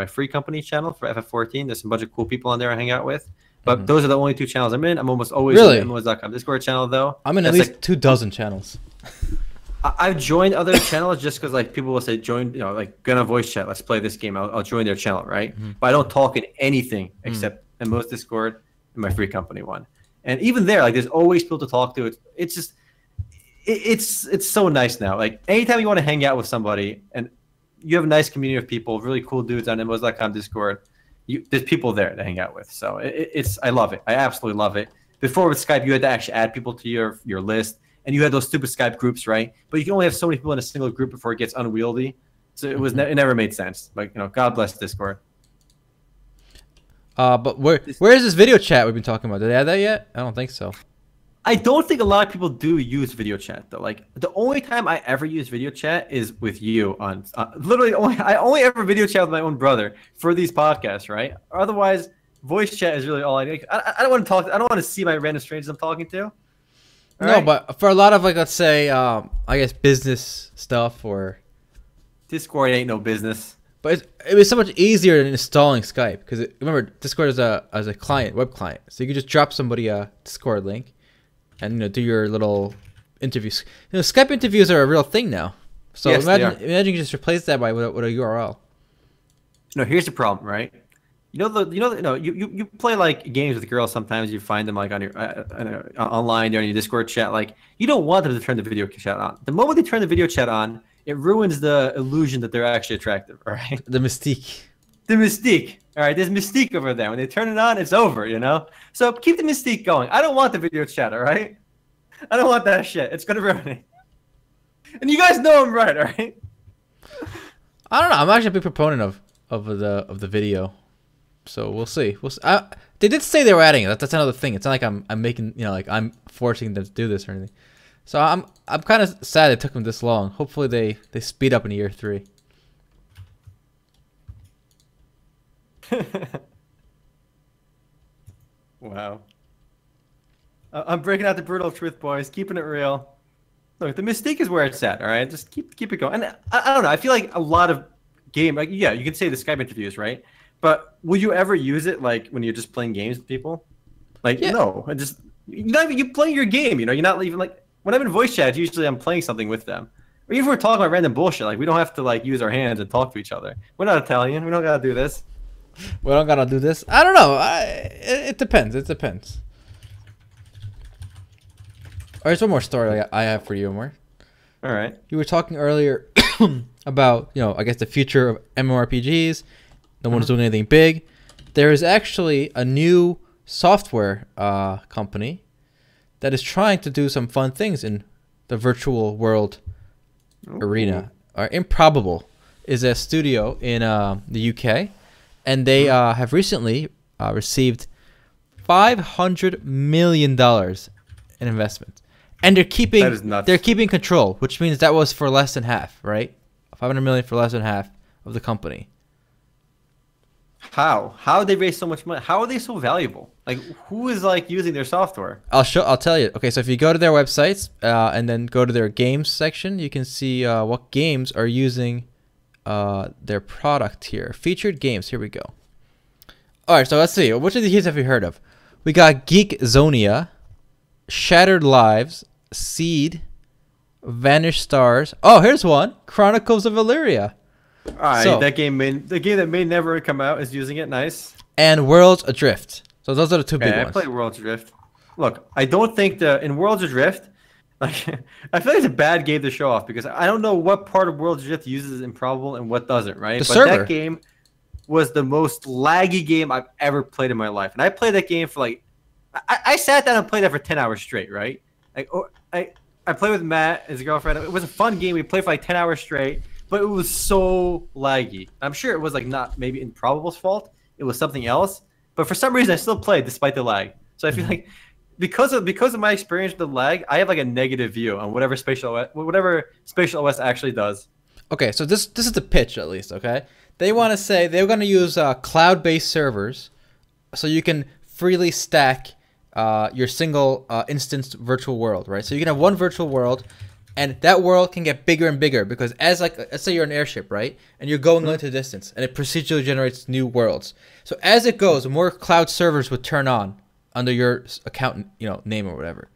[SPEAKER 2] free company channel for FF14. There's a bunch of cool people on there I hang out with. But those are the only two channels I'm in. I'm almost always in the MMOs.com Discord channel, though.
[SPEAKER 1] I'm in at least 24 channels.
[SPEAKER 2] I've joined other channels just because like people will say join, like gonna voice chat. Let's play this game. I'll join their channel, right? But I don't talk in anything except MMOs Discord and my free company one. And even there, like there's always people to talk to. It's just it's so nice now. Like anytime you want to hang out with somebody and you have a nice community of people, really cool dudes on MMOs.com Discord. There's people there to hang out with, so I love it. I absolutely love it. Before with Skype, you had to actually add people to your list, and you had those stupid Skype groups, right? But you can only have so many people in a single group before it gets unwieldy. So it never made sense. Like God bless Discord.
[SPEAKER 1] But where is this video chat we've been talking about? Did they add that yet? I don't think so.
[SPEAKER 2] I don't think a lot of people do use video chat though. Like the only time I ever use video chat is with you on literally I only ever video chat with my own brother for these podcasts, right? Otherwise, voice chat is really all I need. I don't want to talk. I don't want to see my random strangers I'm talking to.
[SPEAKER 1] No, but for a lot of like, let's say, I guess business stuff or
[SPEAKER 2] Discord ain't no business.
[SPEAKER 1] But it was so much easier than installing Skype because remember Discord is a client, web client, so you could just drop somebody a Discord link. And do your little interviews. Skype interviews are a real thing now. So yes, imagine you just replace that by with a URL.
[SPEAKER 2] No, here's the problem, right? You play like games with girls sometimes. You find them like on your online or on your Discord chat. Like you don't want them to turn the video chat on. The moment they turn the video chat on, it ruins the illusion that they're actually attractive. All right.
[SPEAKER 1] The mystique.
[SPEAKER 2] The mystique. All right, there's mystique over there. When they turn it on, it's over, So keep the mystique going. I don't want the video chat, all right? I don't want that shit. It's gonna ruin it. And you guys know I'm right, all right?
[SPEAKER 1] I don't know. I'm actually a big proponent of the video, so we'll see. They did say they were adding it. That's another thing. It's not like I'm making like I'm forcing them to do this or anything. So I'm kind of sad it took them this long. Hopefully they speed up in year 3.
[SPEAKER 2] Wow. I'm breaking out the brutal truth, boys. Keeping it real. Look, the mystique is where it's at, all right? Just keep it going. And I don't know. I feel like a lot of like, yeah, you can say the Skype interviews, right? But will you ever use it, like, when you're just playing games with people? Like, yeah. No. You playing your game, You're not even, like, when I'm in voice chat, usually I'm playing something with them. Or even if we're talking about random bullshit, like, we don't have to, like, use our hands and talk to each other. We're not Italian. We don't gotta do this.
[SPEAKER 1] We don't gotta do this. I don't know. It depends. It depends. There's one more story I have for you, Omar.
[SPEAKER 2] All right.
[SPEAKER 1] You were talking earlier about, I guess the future of MMORPGs. No one's doing anything big. There is actually a new software company that is trying to do some fun things in the virtual world arena. Improbable is a studio in the UK. And they have recently received $500 million in investment, and they're keeping control, which means that was for less than half, right? $500 million for less than half of the company.
[SPEAKER 2] How did they raise so much money? How are they so valuable? Like, who is like using their software?
[SPEAKER 1] I'll tell you. Okay, so if you go to their websites and then go to their games section, you can see what games are using their product here. Featured games. Here we go. All right, so let's see. Which of these have you heard of? We got Geek Zonia, Shattered Lives, Seed, Vanished Stars. Oh, here's one. Chronicles of Illyria.
[SPEAKER 2] All right, the game that may never come out is using it. Nice.
[SPEAKER 1] And Worlds Adrift. So those are the two big ones.
[SPEAKER 2] I played Worlds Adrift. Look, I don't think in Worlds Adrift, like, I feel like it's a bad game to show off because I don't know what part of Worlds Adrift uses Improbable and what doesn't, right?
[SPEAKER 1] Server.
[SPEAKER 2] That game was the most laggy game I've ever played in my life. And I played that game for like, I sat down and played that for 10 hours straight, right? Like, I played with Matt, his girlfriend. It was a fun game. We played for like 10 hours straight, but it was so laggy. I'm sure it was like not maybe Improbable's fault. It was something else. But for some reason, I still played despite the lag. So I feel like because of my experience with the lag, I have like a negative view on whatever SpatialOS actually does.
[SPEAKER 1] Okay, so this is the pitch at least, okay? They want to say they're going to use cloud-based servers so you can freely stack your single instance virtual world, right? So you can have one virtual world And that world can get bigger and bigger because as like, let's say you're an airship, right? And you're going into the distance and it procedurally generates new worlds. So as it goes, more cloud servers would turn on under your account, name or whatever.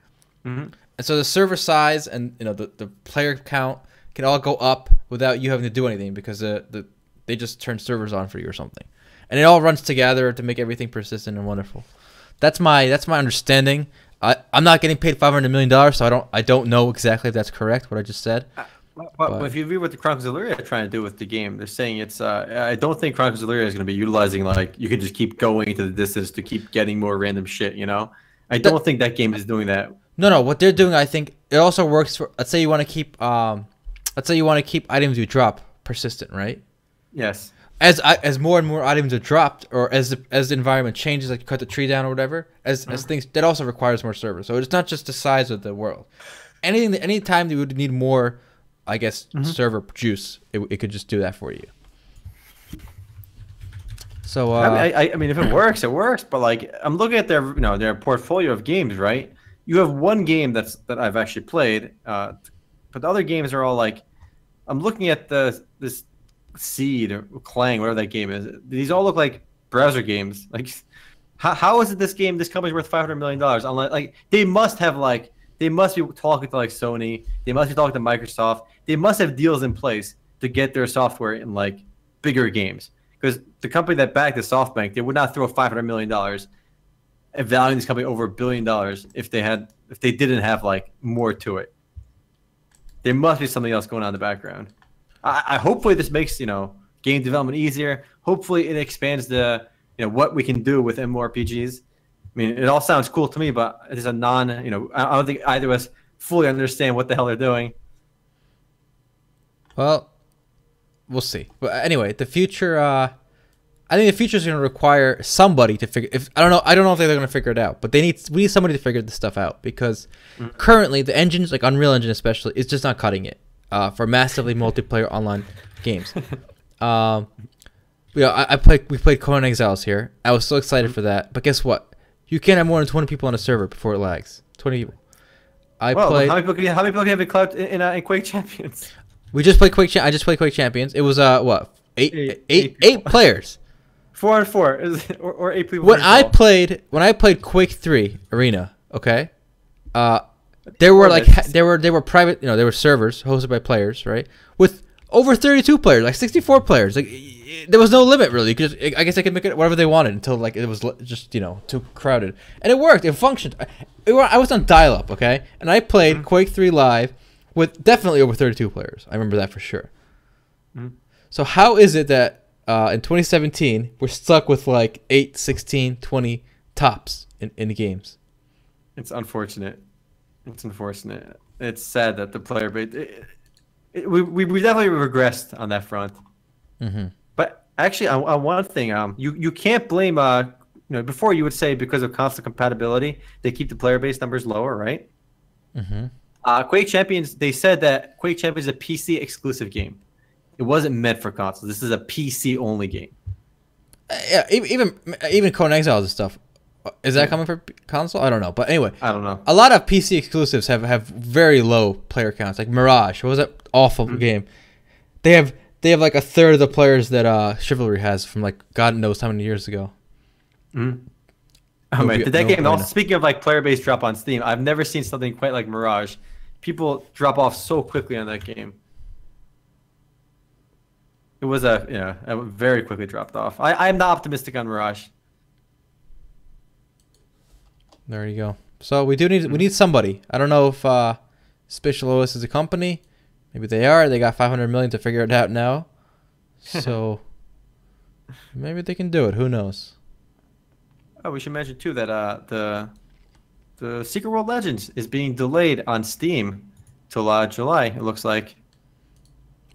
[SPEAKER 1] And so the server size and, the player count can all go up without you having to do anything because they just turn servers on for you or something. And it all runs together to make everything persistent and wonderful. That's my understanding. I'm not getting paid $500 million, so I don't know exactly if that's correct, what I just said.
[SPEAKER 2] But if you read what the Chronicles of Illyria are trying to do with the game, they're saying it's. I don't think Chronicles of Illyria is going to be utilizing like you can just keep going into the distance to keep getting more random shit. I don't think that game is doing that. No.
[SPEAKER 1] What they're doing, I think, it also works for. Let's say you want to keep. Let's say you want to keep items you drop persistent, right?
[SPEAKER 2] Yes.
[SPEAKER 1] As more and more items are dropped, or as the environment changes, like you cut the tree down or whatever, as things that also requires more servers. So it's not just the size of the world. Any time you would need more, I guess, server juice, it could just do that for you. So
[SPEAKER 2] I mean, if it works, it works. But like, I'm looking at their portfolio of games, right? You have one game that I've actually played, but the other games are all like, I'm looking at this Seed or Clang, whatever that game is. These all look like browser games. Like, how is it this company's worth $500 million? Unless, like, they must be talking to like Sony. They must be talking to Microsoft. They must have deals in place to get their software in like bigger games. Because the company that backed the SoftBank, they would not throw $500 million and valuing this company over $1 billion if they didn't have like more to it. There must be something else going on in the background. I hopefully this makes game development easier. Hopefully it expands the what we can do with MMORPGs. I mean, it all sounds cool to me, but it is a I don't think either of us fully understand what the hell they're doing.
[SPEAKER 1] Well, we'll see. But anyway, the future. I think the future is going to require somebody to figure. I don't know if they're going to figure it out, but we need somebody to figure this stuff out because currently the engines, like Unreal Engine especially, is just not cutting it. For massively multiplayer online games. We played Conan Exiles here. I was so excited for that. But guess what? You can't have more than 20 people on a server before it lags. 20 people. How many people can you have in Cloud in Quake Champions? We just played Quake. I just played Quake Champions. It was eight players.
[SPEAKER 2] 4 on 4 or 8 people.
[SPEAKER 1] When I played Quake 3 Arena, okay? There were private, there were servers hosted by players, right? With over 32 players, like 64 players. Like there was no limit really. I guess they could make it whatever they wanted until like it was just too crowded, and it worked. It functioned. I was on dial-up, okay, and I played Quake 3 live with definitely over 32 players. I remember that for sure. So how is it that in 2017 we're stuck with like 8, 16, 20 tops in the games?
[SPEAKER 2] It's unfortunate. It's unfortunate. It's sad that the player base. We definitely regressed on that front. But actually, on one thing, you can't blame. Before you would say because of console compatibility, they keep the player base numbers lower, right? Quake Champions. They said that Quake Champions is a PC exclusive game. It wasn't meant for consoles. This is a PC only game.
[SPEAKER 1] Yeah, even Conan Exiles and stuff. Is that coming for console? I don't know. But anyway,
[SPEAKER 2] I don't know.
[SPEAKER 1] A lot of PC exclusives have very low player counts. Like Mirage, what was that awful game? They have like a third of the players that Chivalry has from like God knows how many years ago.
[SPEAKER 2] Oh man, that game. Also, speaking of like player base drop on Steam, I've never seen something quite like Mirage. People drop off so quickly on that game. It was a very quickly dropped off. I'm not optimistic on Mirage.
[SPEAKER 1] There you go. So we need somebody. I don't know if SpatialOS is a company. Maybe they are. They got $500 million to figure it out now. So maybe they can do it. Who knows?
[SPEAKER 2] Oh, we should mention too that the Secret World Legends is being delayed on Steam till July. It looks like.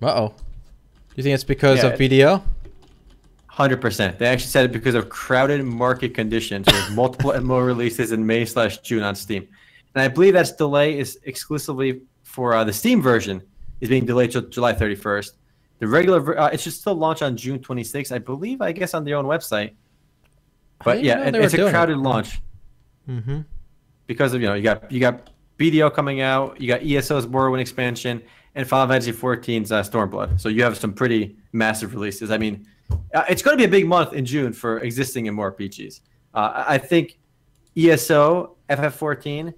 [SPEAKER 1] Do you think it's because of BDO?
[SPEAKER 2] 100%. They actually said it because of crowded market conditions with multiple MMO releases in May/June on Steam. And I believe that delay is exclusively for the Steam version is being delayed till July 31st. The regular, it should still launch on June 26th, I guess on their own website. But yeah, it's a crowded launch. Because of, you got BDO coming out. You got ESO's Morrowind expansion and Final Fantasy XIV's Stormblood. So you have some pretty massive releases. I mean, it's going to be a big month in June for existing MMORPGs. I think ESO, FF14,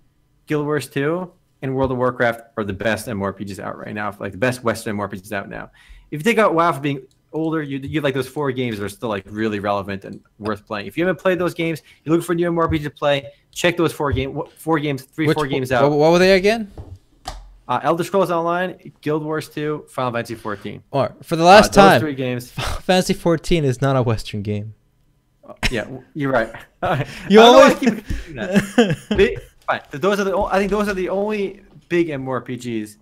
[SPEAKER 2] Guild Wars 2, and World of Warcraft are the best MMORPGs out right now. Like the best Western MMORPGs out now. If you take out WoW for being older, you have like those 4 games that are still like really relevant and worth playing. If you haven't played those games, you're looking for a new MMORPG to play, check those 4 games out.
[SPEAKER 1] What were they again?
[SPEAKER 2] Elder Scrolls Online, Guild Wars 2, Final Fantasy 14.
[SPEAKER 1] Or for the last time,
[SPEAKER 2] 3 games.
[SPEAKER 1] Final Fantasy 14 is not a Western game.
[SPEAKER 2] Yeah, you're right.
[SPEAKER 1] You always
[SPEAKER 2] keep that. Fine. I think those are the only big MMORPGs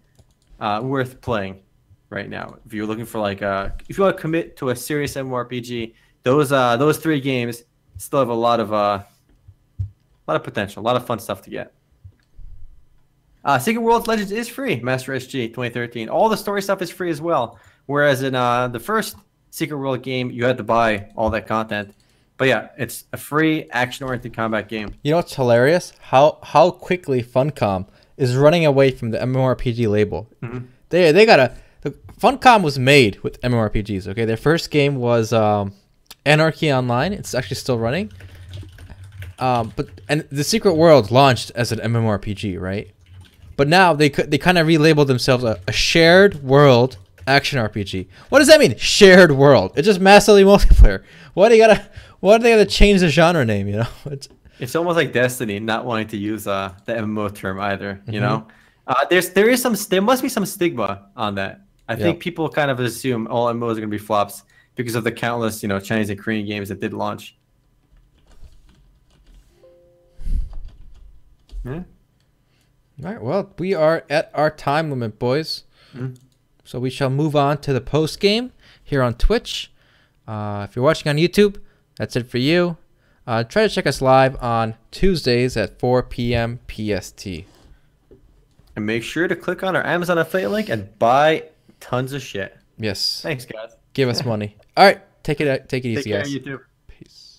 [SPEAKER 2] worth playing right now. If you're looking for like if you want to commit to a serious MMORPG, those 3 games still have a lot of potential, a lot of fun stuff to get. Secret World Legends is free, Master SG 2013. All the story stuff is free as well. Whereas in the first Secret World game, you had to buy all that content. But yeah, it's a free action-oriented combat game.
[SPEAKER 1] You know what's hilarious? How quickly Funcom is running away from the MMORPG label. Mm-hmm. They got Funcom was made with MMORPGs. Okay, their first game was Anarchy Online. It's actually still running. But the Secret World launched as an MMORPG, right? But now they kind of relabeled themselves a shared world action RPG. What does that mean? Shared world. It's just massively multiplayer. Why do they gotta change the genre name? You know,
[SPEAKER 2] it's almost like Destiny not wanting to use the MMO term either. You know, there must be some stigma on that. I think people kind of assume all MMOs are gonna be flops because of the countless Chinese and Korean games that did launch. Yeah.
[SPEAKER 1] All right, well, we are at our time limit, boys. So we shall move on to the post game here on Twitch. If you're watching on YouTube, that's it for you. Try to check us live on Tuesdays at 4 p.m. PST.
[SPEAKER 2] And make sure to click on our Amazon affiliate link and buy tons of shit.
[SPEAKER 1] Yes.
[SPEAKER 2] Thanks, guys.
[SPEAKER 1] Give us money. All right, take it easy, guys.
[SPEAKER 2] Take care, YouTube.
[SPEAKER 1] Peace.